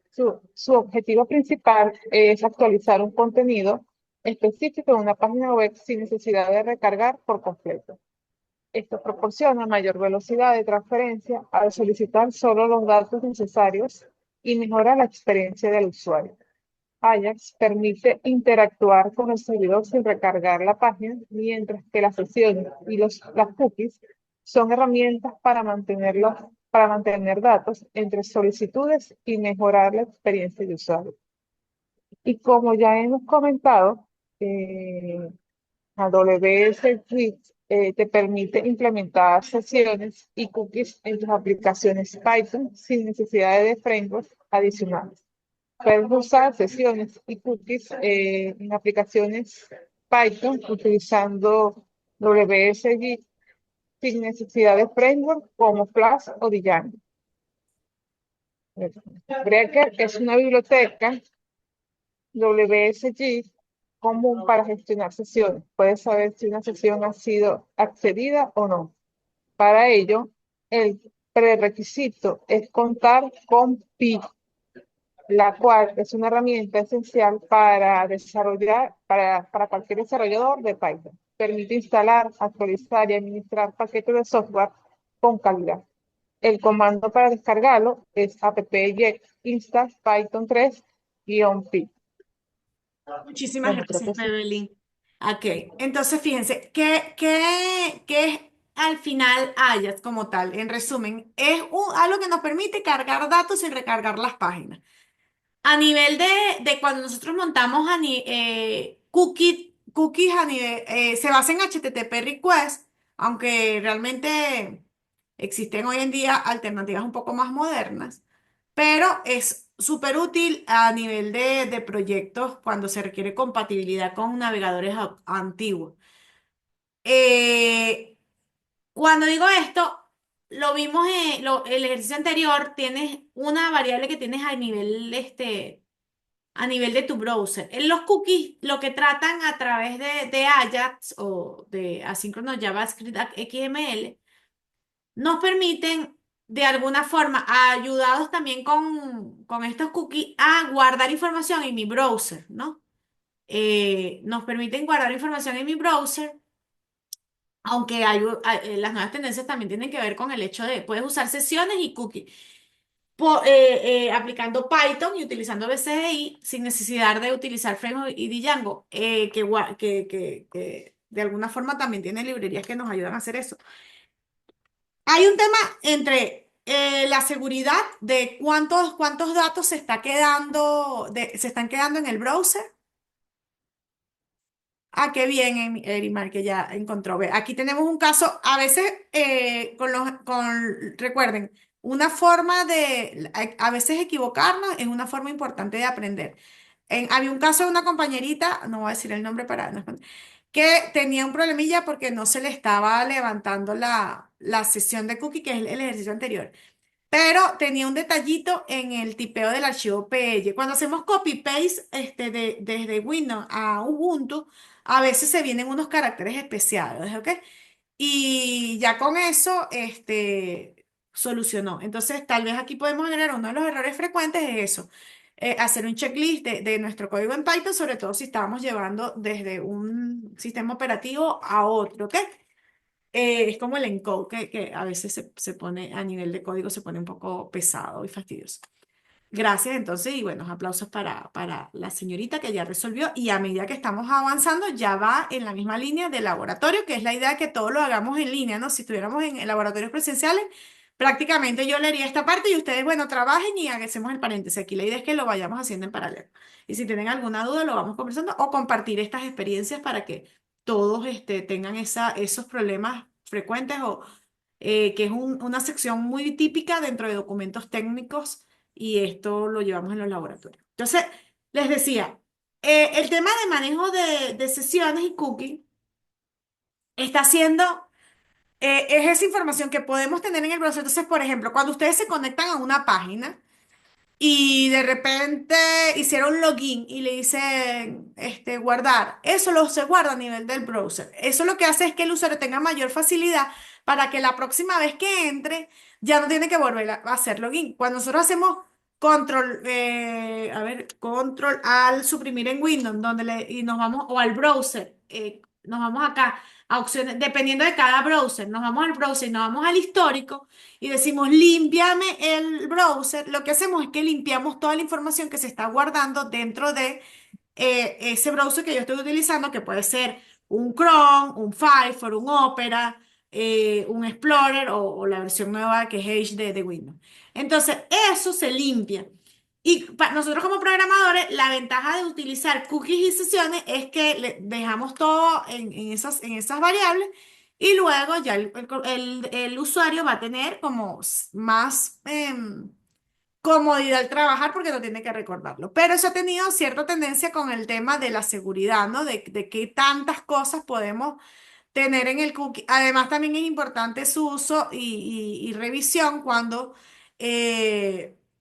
Su objetivo principal es actualizar un contenido específico en una página web sin necesidad de recargar por completo. Esto proporciona mayor velocidad de transferencia al solicitar solo los datos necesarios y mejora la experiencia del usuario. Ajax permite interactuar con el servidor sin recargar la página, mientras que las sesiones y las cookies son herramientas para mantener datos entre solicitudes y mejorar la experiencia de usuario. Y como ya hemos comentado, eh, AWS Grid te permite implementar sesiones y cookies en tus aplicaciones Python sin necesidad de frameworks adicionales. Puedes usar sesiones y cookies en aplicaciones Python utilizando WSGI sin necesidad de framework como Flask o Django. Breaker es una biblioteca WSGI común para gestionar sesiones. Puedes saber si una sesión ha sido accedida o no. Para ello, el prerequisito es contar con Pi, la cual es una herramienta esencial para cualquier desarrollador de Python. Permite instalar, actualizar y administrar paquetes de software con calidad. El comando para descargarlo es apt-get install python 3-pi. Muchísimas Bueno, creo gracias, que sí. Maybelline. Ok, entonces fíjense, ¿qué es al final Ajax como tal? En resumen, es algo que nos permite cargar datos sin recargar las páginas. A nivel de cuando nosotros montamos cookies a nivel, se basa en HTTP request, aunque realmente existen hoy en día alternativas un poco más modernas, pero es súper útil a nivel de proyectos cuando se requiere compatibilidad con navegadores antiguos. Eh, Cuando digo esto, lo vimos en el ejercicio anterior, tienes una variable que tienes a nivel de tu browser. En los cookies, lo que tratan a través de Ajax o de asíncrono JavaScript XML, nos permiten de alguna forma, ayudados también con estos cookies, a guardar información en mi browser, ¿no? Nos permiten guardar información en mi browser. Aunque las nuevas tendencias también tienen que ver con el hecho de puedes usar sesiones y cookies aplicando Python y utilizando BCDI sin necesidad de utilizar Framework y Django, que de alguna forma también tiene librerías que nos ayudan a hacer eso. Hay un tema entre la seguridad de cuántos datos se están quedando en el browser. Ah, qué bien, Erimar, que ya encontró. Ve, aquí tenemos un caso, a veces recuerden, una forma a veces equivocarnos es una forma importante de aprender. Había un caso de una compañerita, no voy a decir el nombre para no esconder, que tenía un problemilla porque no se le estaba levantando la sesión de cookie, que es el ejercicio anterior. Pero tenía un detallito en el tipeo del archivo PL. Cuando hacemos copy-paste desde Windows a Ubuntu, a veces se vienen unos caracteres especiales, ¿ok? Y ya con eso, solucionó. Entonces, tal vez aquí podemos generar uno de los errores frecuentes es eso. Hacer un checklist de nuestro código en Python, sobre todo si estábamos llevando desde un sistema operativo a otro, ¿ok? Es como el encode que a veces se pone a nivel de código, se pone un poco pesado y fastidioso. Gracias, entonces, y buenos aplausos para la señorita que ya resolvió. Y a medida que estamos avanzando, ya va en la misma línea del laboratorio, que es la idea de que todo lo hagamos en línea, ¿no? Si estuviéramos en laboratorios presenciales, prácticamente yo leería esta parte y ustedes, bueno, trabajen y hacemos el paréntesis. Aquí la idea es que lo vayamos haciendo en paralelo. Y si tienen alguna duda, lo vamos conversando o compartir estas experiencias para que todos tengan esos problemas frecuentes o que es una sección muy típica dentro de documentos técnicos y esto lo llevamos en los laboratorios. Entonces, les decía, el tema de manejo de sesiones y cookies está siendo, es esa información que podemos tener en el browser. Entonces, por ejemplo, cuando ustedes se conectan a una página, y de repente hicieron login y le dicen guardar. Eso lo se guarda a nivel del browser. Eso lo que hace es que el usuario tenga mayor facilidad para que la próxima vez que entre ya no tiene que volver a hacer login. Cuando nosotros hacemos control al suprimir en Windows, y nos vamos, o al browser, nos vamos acá. a opciones, dependiendo de cada browser. Nos vamos al browser, nos vamos al histórico y decimos, límpiame el browser. Lo que hacemos es que limpiamos toda la información que se está guardando dentro de ese browser que yo estoy utilizando, que puede ser un Chrome, un Firefox, un Opera, un Explorer o la versión nueva que es Edge de Windows. Entonces, eso se limpia. Y nosotros como programadores, la ventaja de utilizar cookies y sesiones es que dejamos todo en esas variables y luego ya el usuario va a tener como más comodidad al trabajar porque no tiene que recordarlo. Pero eso ha tenido cierta tendencia con el tema de la seguridad, ¿no? De qué tantas cosas podemos tener en el cookie. Además, también es importante su uso y revisión cuando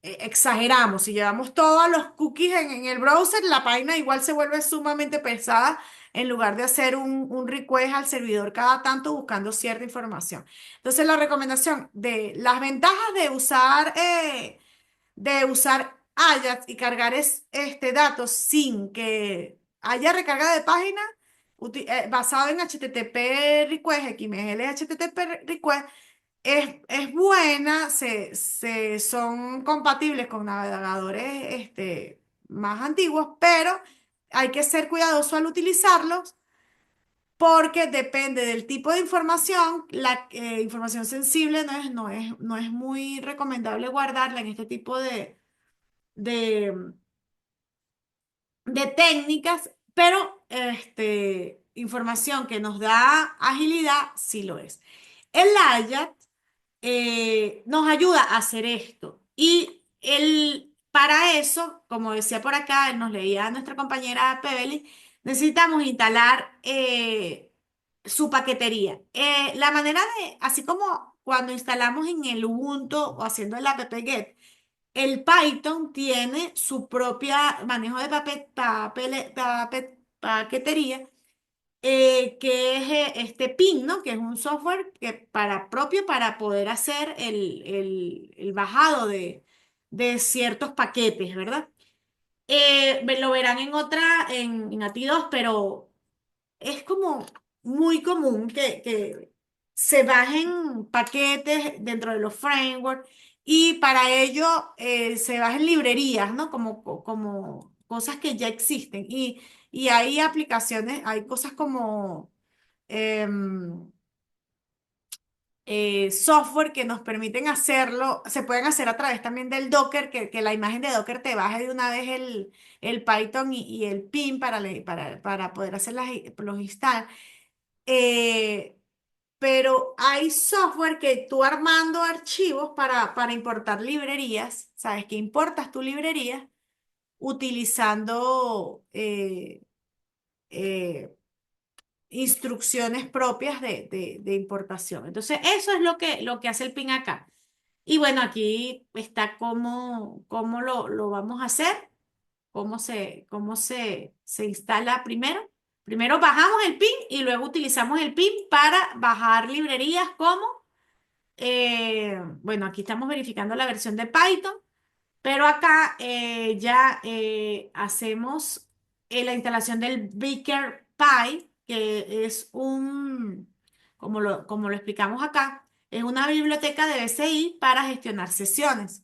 exageramos. Si llevamos todos los cookies en el browser, la página igual se vuelve sumamente pesada en lugar de hacer un request al servidor cada tanto buscando cierta información. Entonces, la recomendación de las ventajas de usar Ajax y cargar datos sin que haya recarga de página basado en HTTP request, XML HTTP request, es buena, son compatibles con navegadores más antiguos, pero hay que ser cuidadoso al utilizarlos porque depende del tipo de información, la información sensible no es muy recomendable guardarla en este tipo de, de técnicas, pero información que nos da agilidad sí lo es. El Layat nos ayuda a hacer esto y para eso, como decía por acá, nos leía nuestra compañera Pebeli, necesitamos instalar su paquetería. La manera así como cuando instalamos en el Ubuntu o haciendo el apt-get, el Python tiene su propia manejo de paquetería, que es este PIN, ¿no? Que es un software que propio para poder hacer el bajado de ciertos paquetes, ¿verdad? Lo verán en AT2, pero es como muy común que se bajen paquetes dentro de los frameworks y para ello se bajen librerías, ¿no? Como cosas que ya existen. Y hay aplicaciones, hay cosas como em, software que nos permiten hacerlo, se pueden hacer a través también del Docker, que la imagen de Docker te baje de una vez el Python y el PIN para poder hacer los install. Eh, pero hay software que tú armando archivos para importar librerías, ¿sabes? Que importas tu librería utilizando eh, instrucciones propias de importación. Entonces, eso es lo que hace el PIN acá. Y bueno, aquí está cómo lo vamos a hacer, cómo se instala primero. Primero bajamos el PIN y luego utilizamos el PIN para bajar librerías como, bueno, aquí estamos verificando la versión de Python, pero acá ya hacemos la instalación del Beaker Py, que es como lo explicamos acá, es una biblioteca de BCI para gestionar sesiones.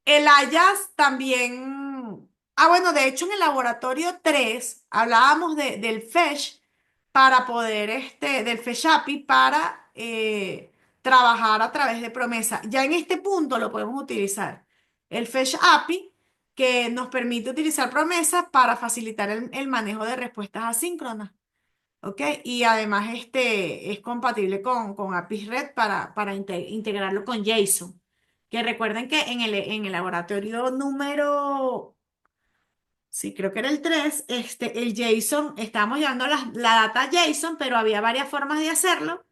El Ayas también, bueno, de hecho en el laboratorio 3 hablábamos del Fetch para poder, del Fetch API para trabajar a través de promesa. Ya en este punto lo podemos utilizar. El Fetch API que nos permite utilizar promesas para facilitar el manejo de respuestas asíncronas. ¿Ok? Y además es compatible con API RED para integrarlo con JSON. Que recuerden que en el laboratorio número, sí, creo que era el 3 el JSON, estábamos llevando la data JSON, pero había varias formas de hacerlo,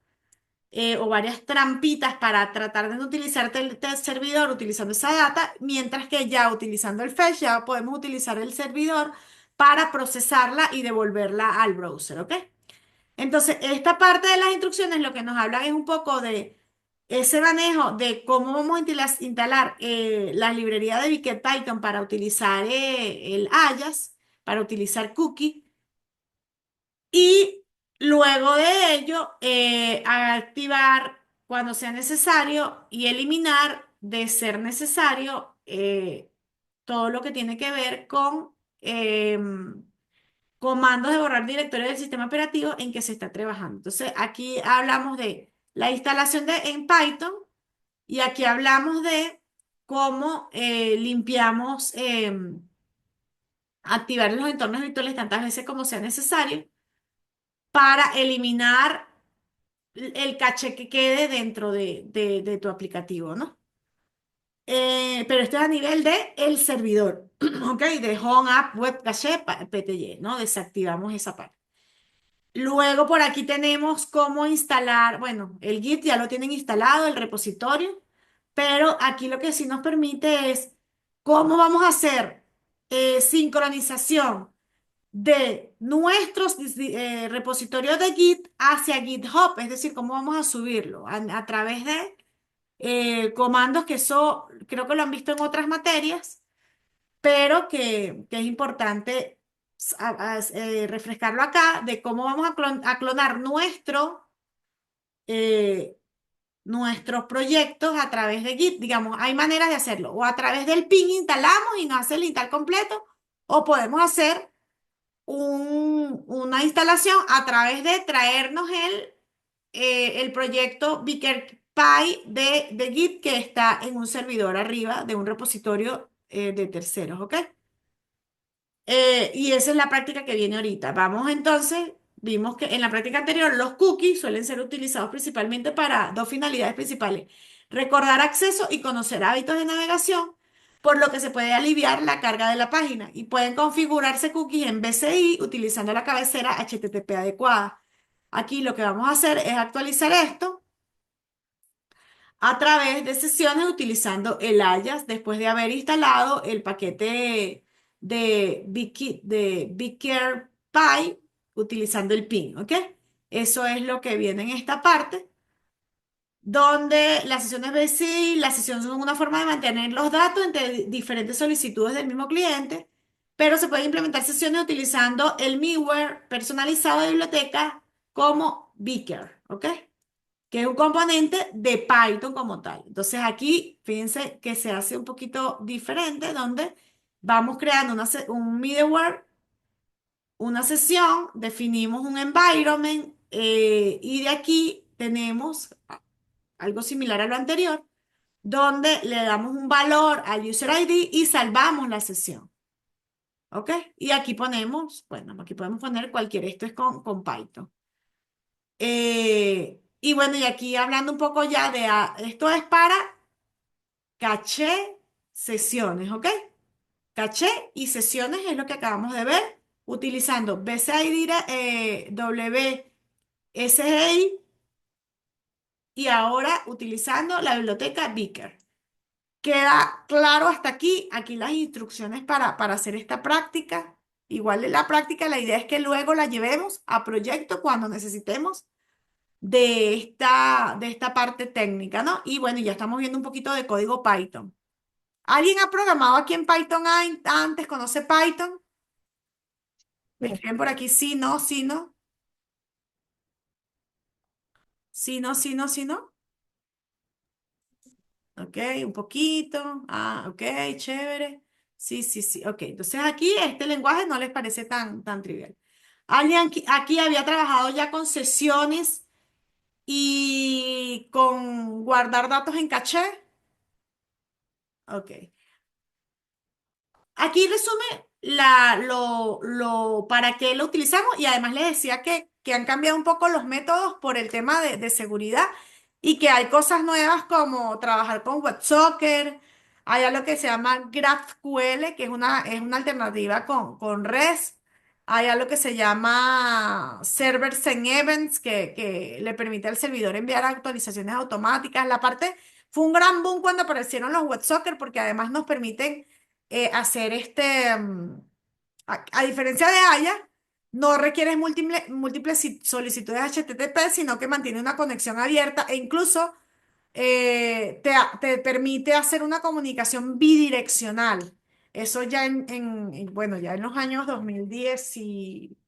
o varias trampitas para tratar de no utilizar el servidor utilizando esa data, mientras que ya utilizando el fetch ya podemos utilizar el servidor para procesarla y devolverla al browser, ¿ok? Entonces, esta parte de las instrucciones lo que nos hablan es un poco de ese manejo de cómo vamos a instalar la librería de Python para utilizar el Ajax, para utilizar cookie. Y luego de ello, activar cuando sea necesario y eliminar, de ser necesario, todo lo que tiene que ver con comandos de borrar directorio del sistema operativo en que se está trabajando. Entonces, aquí hablamos de la instalación en Python y aquí hablamos de cómo limpiamos, activar los entornos virtuales tantas veces como sea necesario para eliminar el caché que quede dentro de tu aplicativo, ¿no? Pero esto es a nivel de el servidor, ¿ok? De Home App Web Cache PTY, ¿no? Desactivamos esa parte. Luego por aquí tenemos cómo instalar, bueno, el Git ya lo tienen instalado, el repositorio, pero aquí lo que sí nos permite es cómo vamos a hacer sincronización de nuestros repositorios de Git hacia GitHub, es decir, cómo vamos a subirlo a través de comandos que eso creo que lo han visto en otras materias, pero que es importante refrescarlo acá de cómo vamos a clonar eh, nuestros proyectos a través de Git. Digamos, hay maneras de hacerlo, o a través del pin instalamos y nos hace el install completo, o podemos hacer una instalación a través de traernos el proyecto BickerPy de Git que está en un servidor arriba de un repositorio de terceros, ¿ok? Y esa es la práctica que viene ahorita. Vamos entonces, vimos que en la práctica anterior los cookies suelen ser utilizados principalmente para dos finalidades principales: recordar acceso y conocer hábitos de navegación, por lo que se puede aliviar la carga de la página y pueden configurarse cookies en BCI utilizando la cabecera HTTP adecuada. Aquí lo que vamos a hacer es actualizar esto a través de sesiones utilizando el alias después de haber instalado el paquete de BigCarePy utilizando el pin, ¿ok? Eso es lo que viene en esta parte, donde las sesiones BCI, las sesiones son una forma de mantener los datos entre diferentes solicitudes del mismo cliente, pero se pueden implementar sesiones utilizando el middleware personalizado de biblioteca como Beaker, ¿ok? Que es un componente de Python como tal. Entonces aquí, fíjense que se hace un poquito diferente, donde vamos creando un middleware, una sesión, definimos un environment y de aquí tenemos algo similar a lo anterior, donde le damos un valor al user ID y salvamos la sesión. ¿Ok? Y aquí ponemos, bueno, aquí podemos poner cualquier, esto es con Python. Y bueno, y aquí hablando un poco ya de, esto es para caché, sesiones, ¿ok? Caché y sesiones es lo que acabamos de ver, utilizando BCID, WSGI y ahora utilizando la biblioteca Beaker. ¿Queda claro hasta aquí? Aquí las instrucciones para hacer esta práctica. Igual en la práctica, la idea es que luego la llevemos a proyecto cuando necesitemos de esta parte técnica, ¿no? Y bueno, ya estamos viendo un poquito de código Python. ¿Alguien ha programado aquí en Python antes? ¿Conoce Python? Me escriben por aquí sí, no, sí, no. Sí, no, sí, no, sí, no. Ok, un poquito. Ah, ok, chévere. Sí, sí, sí. Ok, entonces aquí este lenguaje no les parece tan trivial. ¿Alguien aquí había trabajado ya con sesiones y con guardar datos en caché? Ok. Aquí resume para qué lo utilizamos y además les decía que han cambiado un poco los métodos por el tema de seguridad y que hay cosas nuevas como trabajar con WebSocket, hay algo que se llama GraphQL, que es una alternativa con REST, hay algo que se llama Servers and Events, que le permite al servidor enviar actualizaciones automáticas. La parte fue un gran boom cuando aparecieron los WebSocket porque además nos permiten hacer a diferencia de Aya, no requieres múltiples solicitudes HTTP, sino que mantiene una conexión abierta e incluso te permite hacer una comunicación bidireccional. Eso ya bueno, ya en los años 2010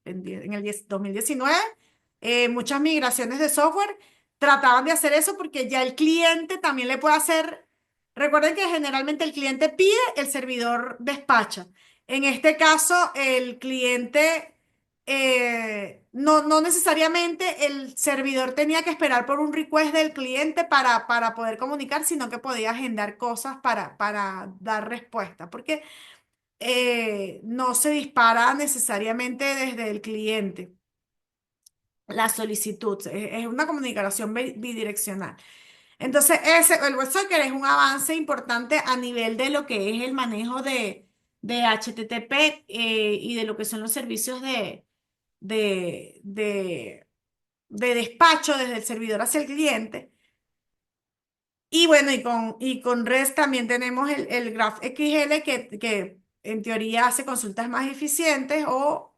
en el 2019, muchas migraciones de software trataban de hacer eso porque ya el cliente también le puede hacer. Recuerden que generalmente el cliente pide, el servidor despacha. En este caso, el cliente, no necesariamente el servidor tenía que esperar por un request del cliente para poder comunicar, sino que podía agendar cosas para dar respuesta. Porque no se dispara necesariamente desde el cliente la solicitud, es una comunicación bidireccional. Entonces, el WebSocket es un avance importante a nivel de lo que es el manejo de HTTP y de lo que son los servicios de, de, de despacho desde el servidor hacia el cliente. Y bueno, y con REST también tenemos el GraphQL que en teoría hace consultas más eficientes o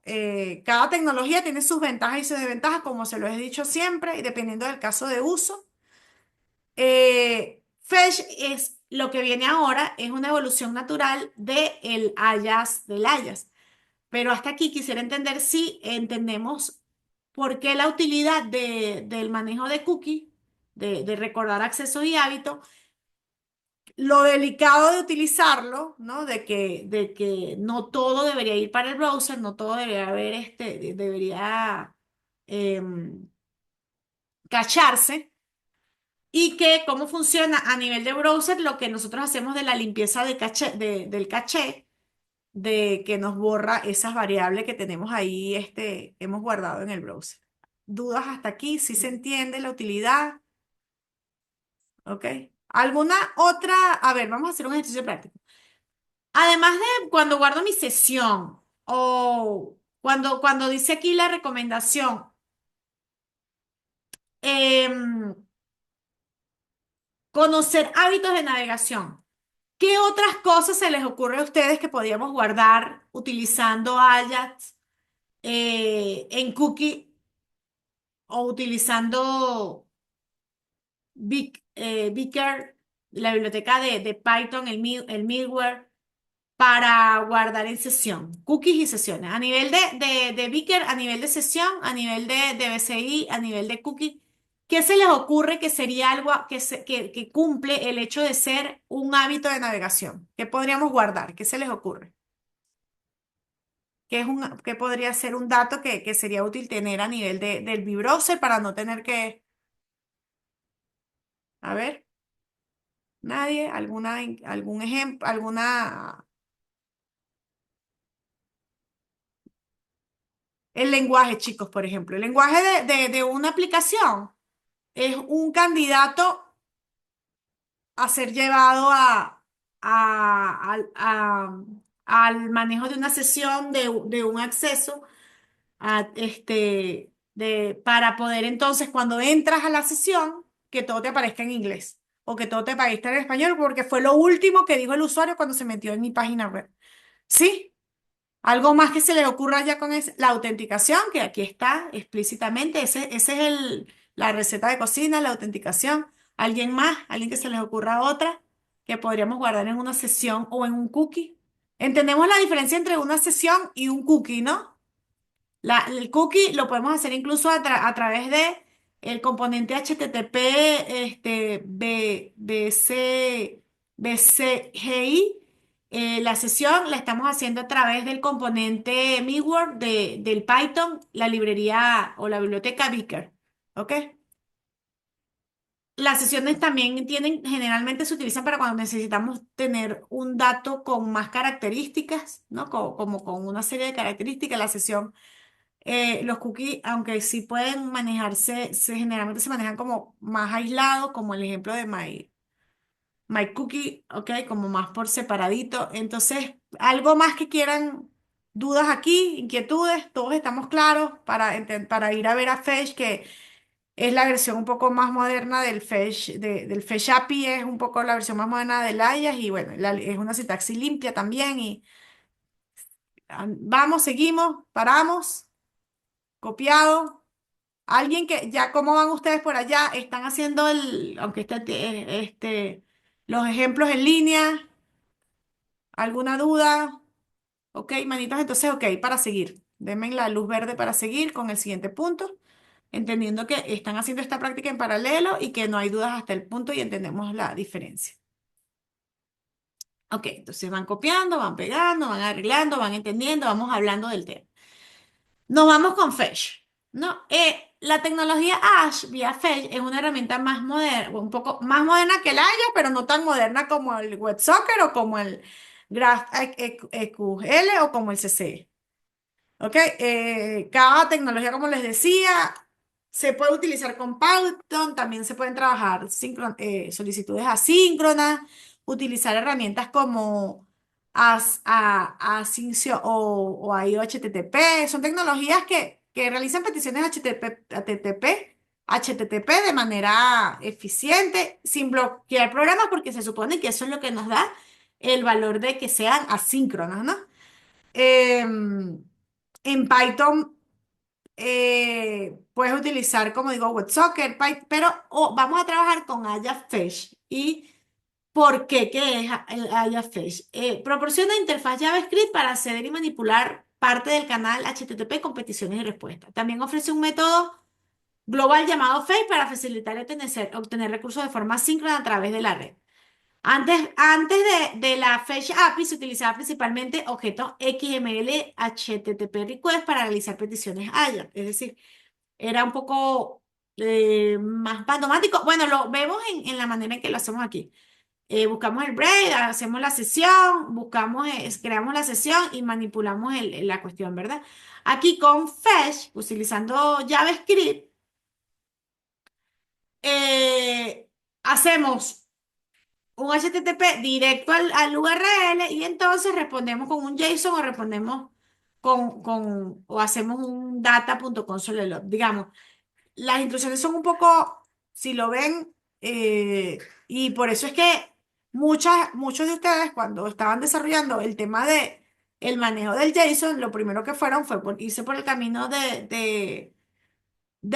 cada tecnología tiene sus ventajas y sus desventajas, como se lo he dicho siempre, y dependiendo del caso de uso. Fetch es lo que viene ahora, es una evolución natural del Ajax. Pero hasta aquí quisiera entender si entendemos por qué la utilidad del manejo de cookie, de recordar accesos y hábitos, lo delicado de utilizarlo, ¿no? De que no todo debería ir para el browser, no todo debería haber debería em, cacharse, y que cómo funciona a nivel de browser lo que nosotros hacemos de la limpieza de del caché, de que nos borra esas variables que tenemos ahí, hemos guardado en el browser. ¿Dudas hasta aquí? ¿Sí se entiende la utilidad? ¿Ok? ¿Alguna otra? A ver, vamos a hacer un ejercicio práctico. Además de cuando guardo mi sesión o cuando dice aquí la recomendación, em, conocer hábitos de navegación. ¿Qué otras cosas se les ocurre a ustedes que podríamos guardar utilizando Ajax en cookie o utilizando Beaker, la biblioteca de Python, el middleware? Para guardar en sesión, cookies y sesiones. A nivel de Beaker, a nivel de sesión, a nivel de BCI, a nivel de cookie, ¿qué se les ocurre que sería algo que cumple el hecho de ser un hábito de navegación? ¿Qué podríamos guardar? ¿Qué se les ocurre? ¿Qué podría ser un dato que sería útil tener a nivel del browser para no tener que, a ver, nadie, algún ejemplo, el lenguaje, chicos, por ejemplo, el lenguaje de una aplicación es un candidato a ser llevado al manejo de una sesión, de un acceso, para poder entonces, cuando entras a la sesión, que todo te aparezca en inglés o que todo te aparezca en español, porque fue lo último que dijo el usuario cuando se metió en mi página web. ¿Sí? Algo más que se le ocurra ya con la autenticación, que aquí está explícitamente. Ese es la receta de cocina, la autenticación. ¿Alguien más? ¿Alguien que se les ocurra otra que podríamos guardar en una sesión o en un cookie? Entendemos la diferencia entre una sesión y un cookie, ¿no? El cookie lo podemos hacer incluso a través de el componente HTTP, BCGI. La sesión la estamos haciendo a través del componente middleware del Python, la librería o la biblioteca Beaker. ¿Ok? Las sesiones también generalmente se utilizan para cuando necesitamos tener un dato con más características, ¿no? Como con una serie de características. La sesión, los cookies, aunque sí pueden manejarse, generalmente se manejan como más aislados, como el ejemplo de My Cookie, ¿ok? Como más por separadito. Entonces, algo más que quieran, dudas aquí, inquietudes, todos estamos claros para ir a ver a Fetch, que es la versión un poco más moderna del Fetch API, es un poco la versión más moderna del Ajax y bueno, es una sintaxis limpia también y vamos, seguimos, paramos, copiado. Alguien que ya, ¿cómo van ustedes por allá? Están haciendo aunque los ejemplos en línea, ¿alguna duda? Ok, manitos, entonces, ok, para seguir. Denme la luz verde para seguir con el siguiente punto, entendiendo que están haciendo esta práctica en paralelo y que no hay dudas hasta el punto y entendemos la diferencia. Ok, entonces van copiando, van pegando, van arreglando, van entendiendo, vamos hablando del tema. Nos vamos con Fetch, ¿no? La tecnología Ash vía Fetch es una herramienta más moderna, un poco más moderna que el Aya, pero no tan moderna como el WebSocket o como el GraphQL o como el CC. ¿Ok? Cada tecnología, como les decía, se puede utilizar con Python, también se pueden trabajar solicitudes asíncronas, utilizar herramientas como Asyncio o IOHTTP. Son tecnologías que realizan peticiones HTTP de manera eficiente, sin bloquear programas, porque se supone que eso es lo que nos da el valor de que sean asíncronas, ¿no? Em, en Python puedes utilizar, como digo, WebSocket, pero vamos a trabajar con Ajax. ¿Y por qué? ¿Qué es el Ajax? Proporciona interfaz JavaScript para acceder y manipular parte del canal HTTP con peticiones y respuestas. También ofrece un método global llamado Fetch para facilitar y obtener recursos de forma síncrona a través de la red. Antes de la Fetch API se utilizaba principalmente objetos XML HTTP request para realizar peticiones AJAX. Es decir, era un poco más automático. Bueno, lo vemos en la manera en que lo hacemos aquí. Buscamos el break, hacemos la sesión, creamos la sesión y manipulamos la cuestión, ¿verdad? Aquí con Fetch, utilizando JavaScript, hacemos un HTTP directo al URL y entonces respondemos con un JSON o respondemos o hacemos un data.console log. Digamos, las instrucciones son un poco, si lo ven, y por eso es que muchos de ustedes cuando estaban desarrollando el tema de el manejo del JSON, lo primero que fueron fue irse por el camino de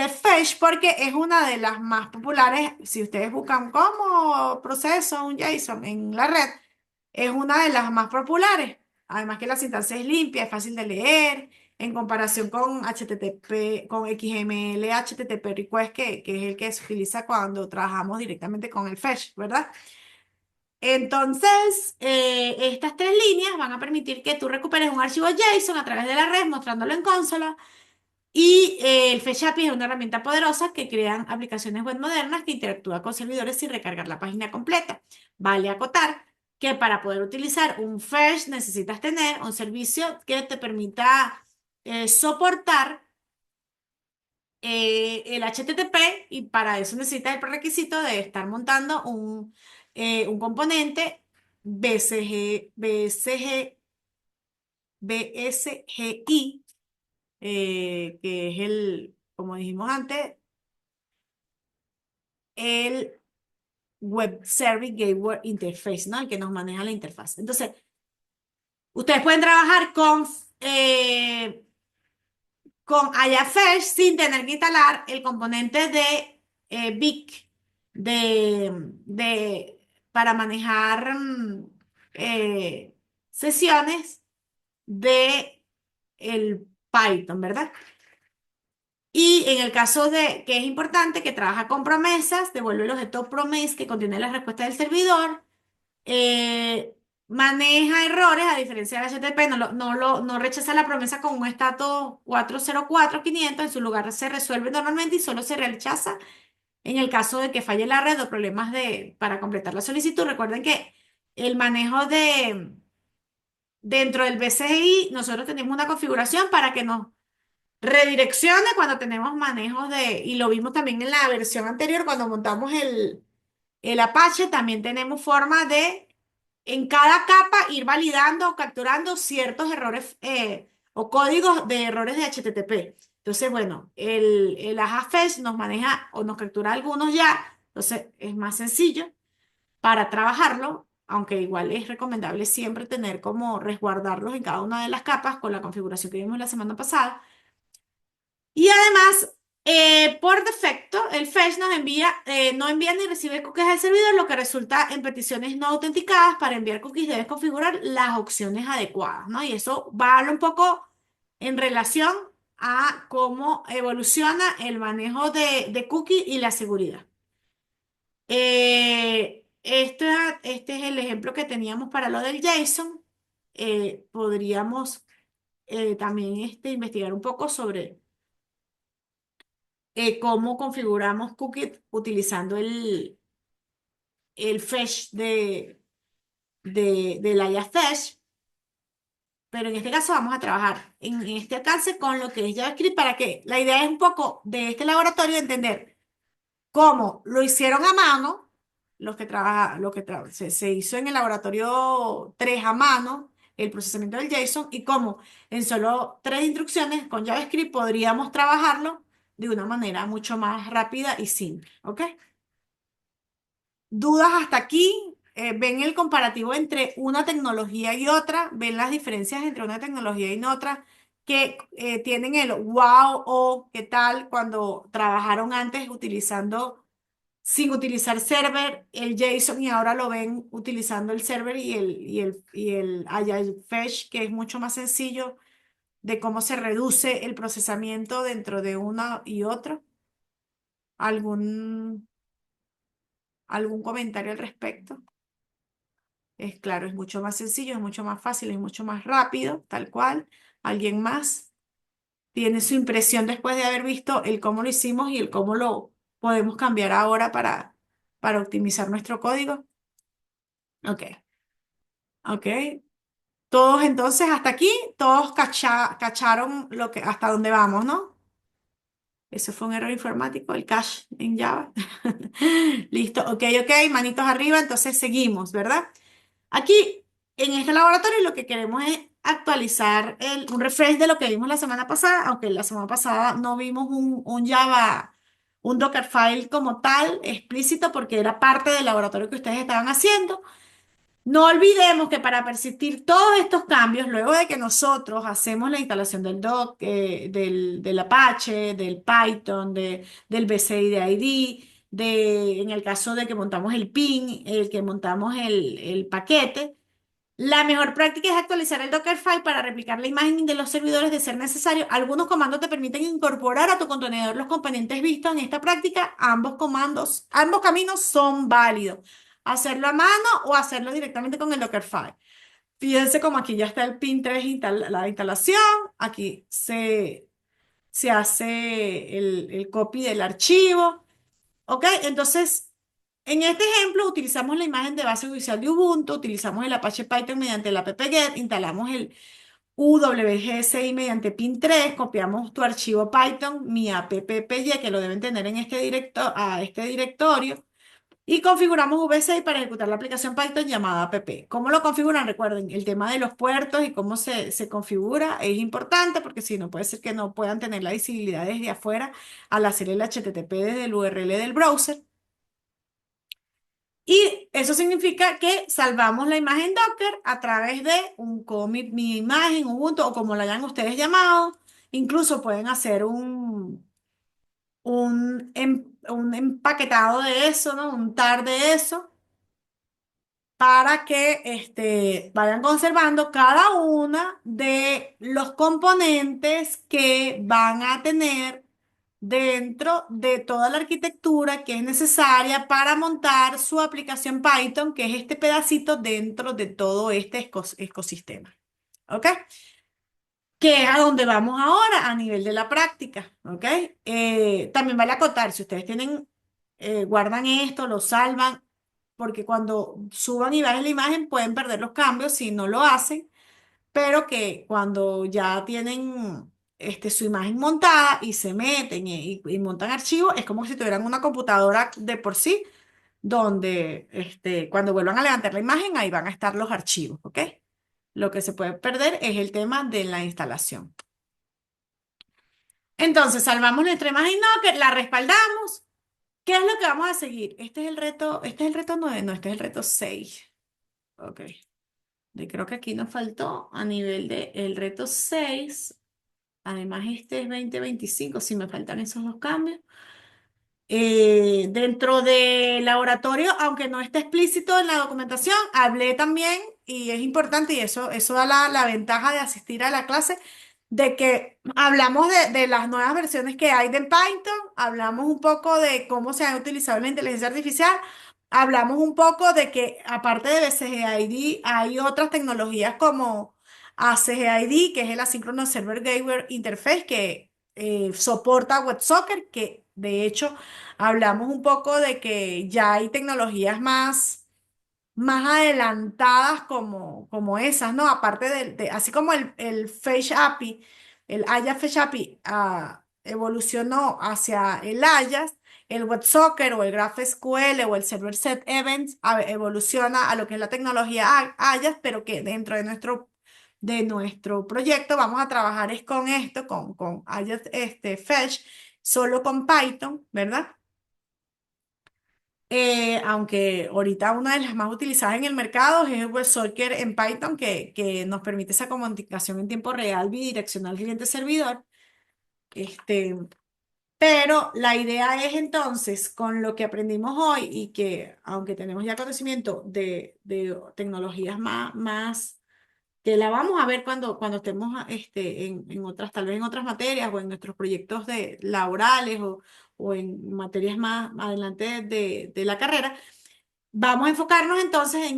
Fetch porque es una de las más populares. Si ustedes buscan cómo proceso un JSON en la red, es una de las más populares. Además que la sintaxis es limpia, es fácil de leer, en comparación con HTTP, con XML, HTTP request, que es el que se utiliza cuando trabajamos directamente con el Fetch, ¿verdad? Entonces, estas tres líneas van a permitir que tú recuperes un archivo JSON a través de la red, mostrándolo en consola, y el Fetch API es una herramienta poderosa que crean aplicaciones web modernas que interactúa con servidores sin recargar la página completa. Vale acotar que para poder utilizar un Fetch necesitas tener un servicio que te permita soportar el HTTP y para eso necesitas el prerequisito de estar montando un componente BSGI, que es como dijimos antes, el Web Service Gateway Interface, ¿no? El que nos maneja la interfaz. Entonces, ustedes pueden trabajar con IFetch sin tener que instalar el componente de BIC para manejar eh, sesiones de el Python, ¿verdad? Y en el caso de que es importante que trabaja con promesas, devuelve el objeto promise que contiene la respuesta del servidor, eh, maneja errores a diferencia del HTTP, no rechaza la promesa con un status 404.500, en su lugar se resuelve normalmente y solo se rechaza en el caso de que falle la red o problemas para completar la solicitud. Recuerden que el manejo dentro del BCI, nosotros tenemos una configuración para que nos redireccione cuando tenemos manejos y lo vimos también en la versión anterior, cuando montamos el Apache, también tenemos forma de en cada capa ir validando o capturando ciertos errores o códigos de errores de HTTP. Entonces, bueno, el Ajax nos maneja o nos captura algunos ya, entonces es más sencillo para trabajarlo, aunque igual es recomendable siempre tener como resguardarlos en cada una de las capas con la configuración que vimos la semana pasada. Y además, por defecto, el fetch no envía ni recibe cookies al servidor, lo que resulta en peticiones no autenticadas. Para enviar cookies debes configurar las opciones adecuadas, ¿no? Y eso va a hablar un poco, en relación a cómo evoluciona el manejo de cookie y la seguridad. Este es el ejemplo que teníamos para lo del JSON. Podríamos también investigar un poco sobre cómo configuramos cookies utilizando el fetch del IAFetch, pero en este caso vamos a trabajar en este alcance con lo que es JavaScript para que la idea es un poco de este laboratorio entender cómo lo hicieron a mano, se hizo en el laboratorio 3 a mano, el procesamiento del JSON, y cómo en solo 3 instrucciones con JavaScript podríamos trabajarlo de una manera mucho más rápida y simple. ¿Ok? ¿Dudas hasta aquí? ¿Ven el comparativo entre una tecnología y otra? ¿Ven las diferencias entre una tecnología y otra? Que tienen el wow o qué tal cuando trabajaron antes utilizando sin utilizar server, el JSON, y ahora lo ven utilizando el server y el Agile Fetch, que es mucho más sencillo de cómo se reduce el procesamiento dentro de una y otra. ¿Algún, algún comentario al respecto? Es claro, es mucho más sencillo, es mucho más fácil, es mucho más rápido, tal cual. ¿Alguien más tiene su impresión después de haber visto el cómo lo hicimos y el cómo lo podemos cambiar ahora para optimizar nuestro código? Ok, ok. Todos entonces hasta aquí, todos cacharon hasta dónde vamos, ¿no? Eso fue un error informático, el cache en Java. Listo, ok, ok, manitos arriba, entonces seguimos, ¿verdad? Aquí, en este laboratorio, lo que queremos es actualizar un refresh de lo que vimos la semana pasada, aunque la semana pasada no vimos un Java, un Dockerfile como tal explícito, porque era parte del laboratorio que ustedes estaban haciendo. No olvidemos que para persistir todos estos cambios, luego de que nosotros hacemos la instalación del Apache, del Python, del BCID, en el caso de que montamos el pin, el que montamos el paquete, la mejor práctica es actualizar el Dockerfile para replicar la imagen de los servidores de ser necesario. Algunos comandos te permiten incorporar a tu contenedor los componentes vistos en esta práctica. Ambos caminos son válidos. Hacerlo a mano o hacerlo directamente con el Dockerfile. Fíjense como aquí ya está el pin 3 la instalación. Aquí se hace el copy del archivo. ¿Ok? Entonces, en este ejemplo utilizamos la imagen de base judicial de Ubuntu, utilizamos el Apache Python mediante el apt-get, instalamos el UWGSI mediante pin 3, copiamos tu archivo Python, mi app.py, que lo deben tener en este directorio, y configuramos VCI para ejecutar la aplicación Python llamada app. ¿Cómo lo configuran? Recuerden, el tema de los puertos y cómo se configura es importante porque si no puede ser que no puedan tener la visibilidad desde afuera al hacer el HTTP desde el URL del browser. Y eso significa que salvamos la imagen Docker a través de un commit mi imagen, Ubuntu o como la hayan ustedes llamado. Incluso pueden hacer un empaquetado de eso, ¿no? Un tar de eso para que vayan conservando cada una de los componentes que van a tener dentro de toda la arquitectura que es necesaria para montar su aplicación Python, que es este pedacito dentro de todo este ecosistema. ¿Ok? Que es a donde vamos ahora a nivel de la práctica. ¿Ok? También vale acotar, si ustedes guardan esto, lo salvan, porque cuando suban y bajen la imagen pueden perder los cambios si no lo hacen, pero que cuando ya tienen su imagen montada y se meten y montan archivos, es como si tuvieran una computadora de por sí, donde cuando vuelvan a levantar la imagen, ahí van a estar los archivos, ¿ok? Lo que se puede perder es el tema de la instalación. Entonces, salvamos nuestra imagen Docker, la respaldamos. ¿Qué es lo que vamos a seguir? Este es el reto 9, no, este es el reto 6. Ok. Creo que aquí nos faltó a nivel del reto 6. Además, este es 2025, si me faltan esos dos cambios. Dentro del laboratorio, aunque no esté explícito en la documentación, hablé también, y es importante, y eso da la ventaja de asistir a la clase, de que hablamos de las nuevas versiones que hay de Python, hablamos un poco de cómo se ha utilizado la inteligencia artificial, hablamos un poco de que aparte de BCGID hay otras tecnologías como ACGID, que es el Asynchronous Server Gateway Interface, que soporta WebSocket, que de hecho hablamos un poco de que ya hay tecnologías más adelantadas como esas, ¿no? Aparte así como el Face API, el Ajax Face API evolucionó hacia el Ajax, el WebSocket o el GraphSQL o el Server Set Events evoluciona a lo que es la tecnología Ajax, pero que dentro de nuestro proyecto vamos a trabajar es con esto, con Ajax Fetch, solo con Python, ¿verdad? Aunque ahorita una de las más utilizadas en el mercado es el WebSocket en Python, que nos permite esa comunicación en tiempo real bidireccional cliente-servidor. Este, pero la idea es entonces, con lo que aprendimos hoy y que, aunque tenemos ya conocimiento de tecnologías más que la vamos a ver cuando estemos en otras, tal vez en otras materias o en nuestros proyectos laborales o en materias más adelante de la carrera. Vamos a enfocarnos entonces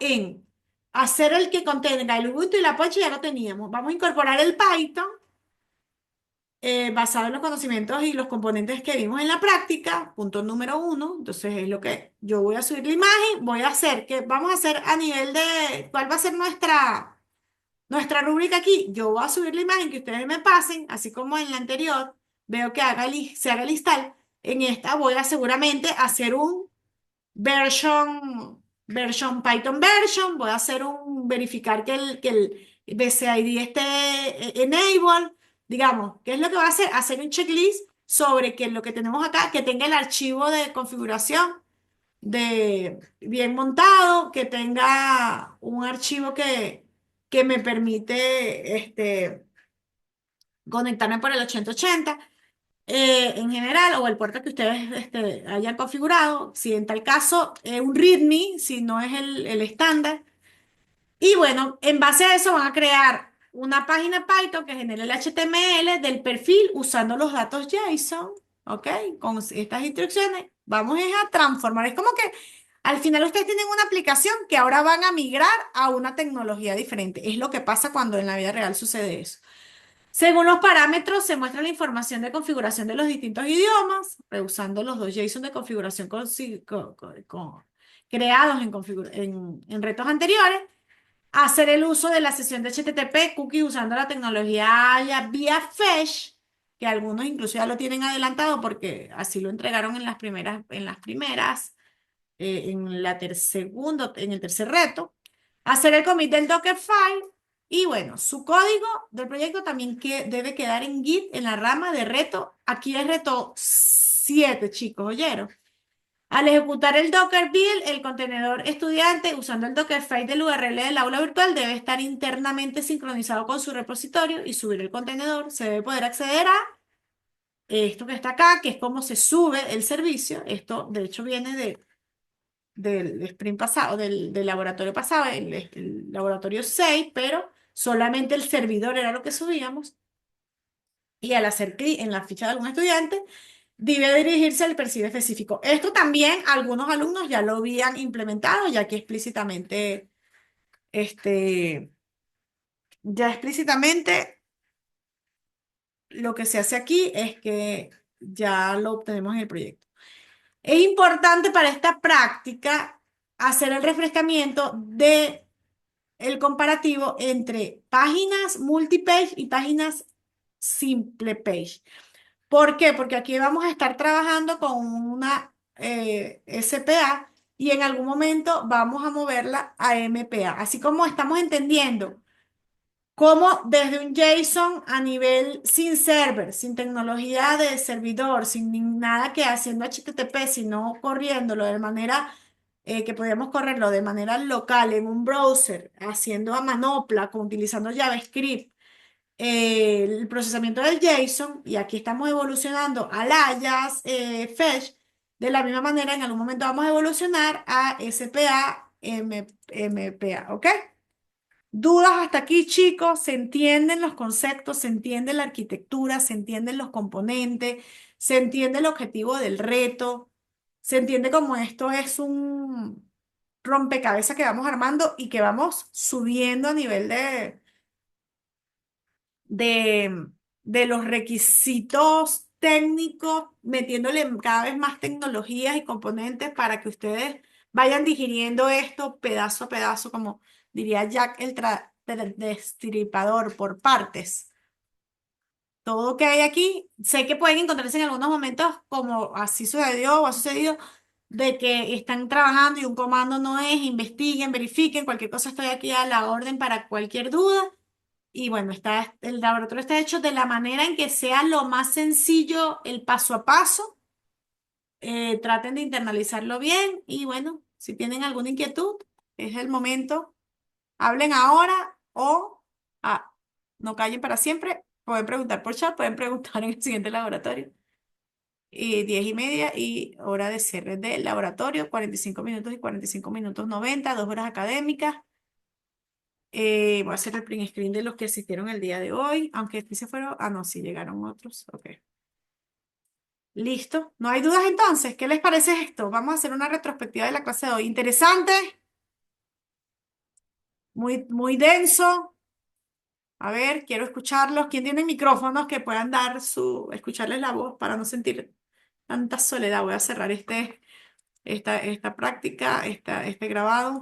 en hacer el que contenga el Ubuntu y la Apache, ya lo teníamos. Vamos a incorporar el Python basado en los conocimientos y los componentes que vimos en la práctica, punto número uno. Entonces es lo que yo voy a subir la imagen, voy a hacer, que vamos a hacer a nivel de, ¿cuál va a ser nuestra rúbrica aquí? Yo voy a subir la imagen que ustedes me pasen, así como en la anterior, veo que se haga el install. En esta voy a seguramente hacer un version Python version, voy a hacer verificar que el BCID esté enable, digamos, ¿qué es lo que va a hacer? Hacer un checklist sobre que lo que tenemos acá, que tenga el archivo de configuración bien montado, que tenga un archivo que me permite conectarme por el 8080 en general, o el puerto que ustedes hayan configurado, si en tal caso un README, si no es el estándar. Y bueno, en base a eso van a crear una página Python que genere el HTML del perfil usando los datos JSON, ¿ok? Con estas instrucciones, vamos a transformar. Es como que al final ustedes tienen una aplicación que ahora van a migrar a una tecnología diferente. Es lo que pasa cuando en la vida real sucede eso. Según los parámetros, se muestra la información de configuración de los distintos idiomas, reusando los dos JSON de configuración creados en retos anteriores. Hacer el uso de la sesión de HTTP cookie usando la tecnología AYA vía Fetch, que algunos incluso ya lo tienen adelantado porque así lo entregaron en el tercer reto, hacer el commit del Dockerfile y bueno, su código del proyecto también debe quedar en Git en la rama de reto. Aquí es reto 7, chicos, ¿oyeron? Al ejecutar el Docker build, el contenedor estudiante usando el Dockerfile del URL del aula virtual debe estar internamente sincronizado con su repositorio y subir el contenedor. Se debe poder acceder a esto que está acá, que es cómo se sube el servicio. Esto, de hecho, viene del sprint pasado, del laboratorio pasado, el laboratorio 6, pero solamente el servidor era lo que subíamos. Y al hacer clic en la ficha de algún estudiante, debe dirigirse al perfil específico. Esto también algunos alumnos ya lo habían implementado, este, ya explícitamente lo que se hace aquí es que ya lo obtenemos en el proyecto. Es importante para esta práctica hacer el refrescamiento de el comparativo entre páginas multipage y páginas simple page. ¿Por qué? Porque aquí vamos a estar trabajando con una SPA y en algún momento vamos a moverla a MPA. Así como estamos entendiendo cómo desde un JSON a nivel sin server, sin tecnología de servidor, sin nada que haciendo HTTP, sino corriéndolo de manera que podíamos correrlo de manera local en un browser, haciendo a manopla, utilizando JavaScript el procesamiento del JSON, y aquí estamos evolucionando al Ajax Fetch, de la misma manera en algún momento vamos a evolucionar a SPA MPA, ¿ok? ¿Dudas hasta aquí, chicos? ¿Se entienden los conceptos? ¿Se entiende la arquitectura? ¿Se entienden los componentes? ¿Se entiende el objetivo del reto? ¿Se entiende cómo esto es un rompecabezas que vamos armando y que vamos subiendo a nivel de, de los requisitos técnicos, metiéndole cada vez más tecnologías y componentes para que ustedes vayan digiriendo esto pedazo a pedazo, como diría Jack el destripador, por partes? Todo que hay aquí, sé que pueden encontrarse en algunos momentos como así sucedió o ha sucedido, de que están trabajando y un comando no es, investiguen, verifiquen, cualquier cosa estoy aquí a la orden para cualquier duda. Y bueno, el laboratorio está hecho de la manera en que sea lo más sencillo el paso a paso. Traten de internalizarlo bien y bueno, si tienen alguna inquietud, es el momento. Hablen ahora o ah, no callen para siempre. Pueden preguntar por chat, pueden preguntar en el siguiente laboratorio. Y 10:30 y hora de cierre del laboratorio, 45 minutos y 45 minutos 90, 2 horas académicas. Voy a hacer el print screen de los que asistieron el día de hoy, aunque aquí se fueron. Ah, no, sí llegaron otros. Ok. Listo. ¿No hay dudas entonces? ¿Qué les parece esto? Vamos a hacer una retrospectiva de la clase de hoy. Interesante, muy, muy denso. A ver, quiero escucharlos. ¿Quién tiene micrófonos que puedan escucharles la voz para no sentir tanta soledad? Voy a cerrar esta práctica, este grabado.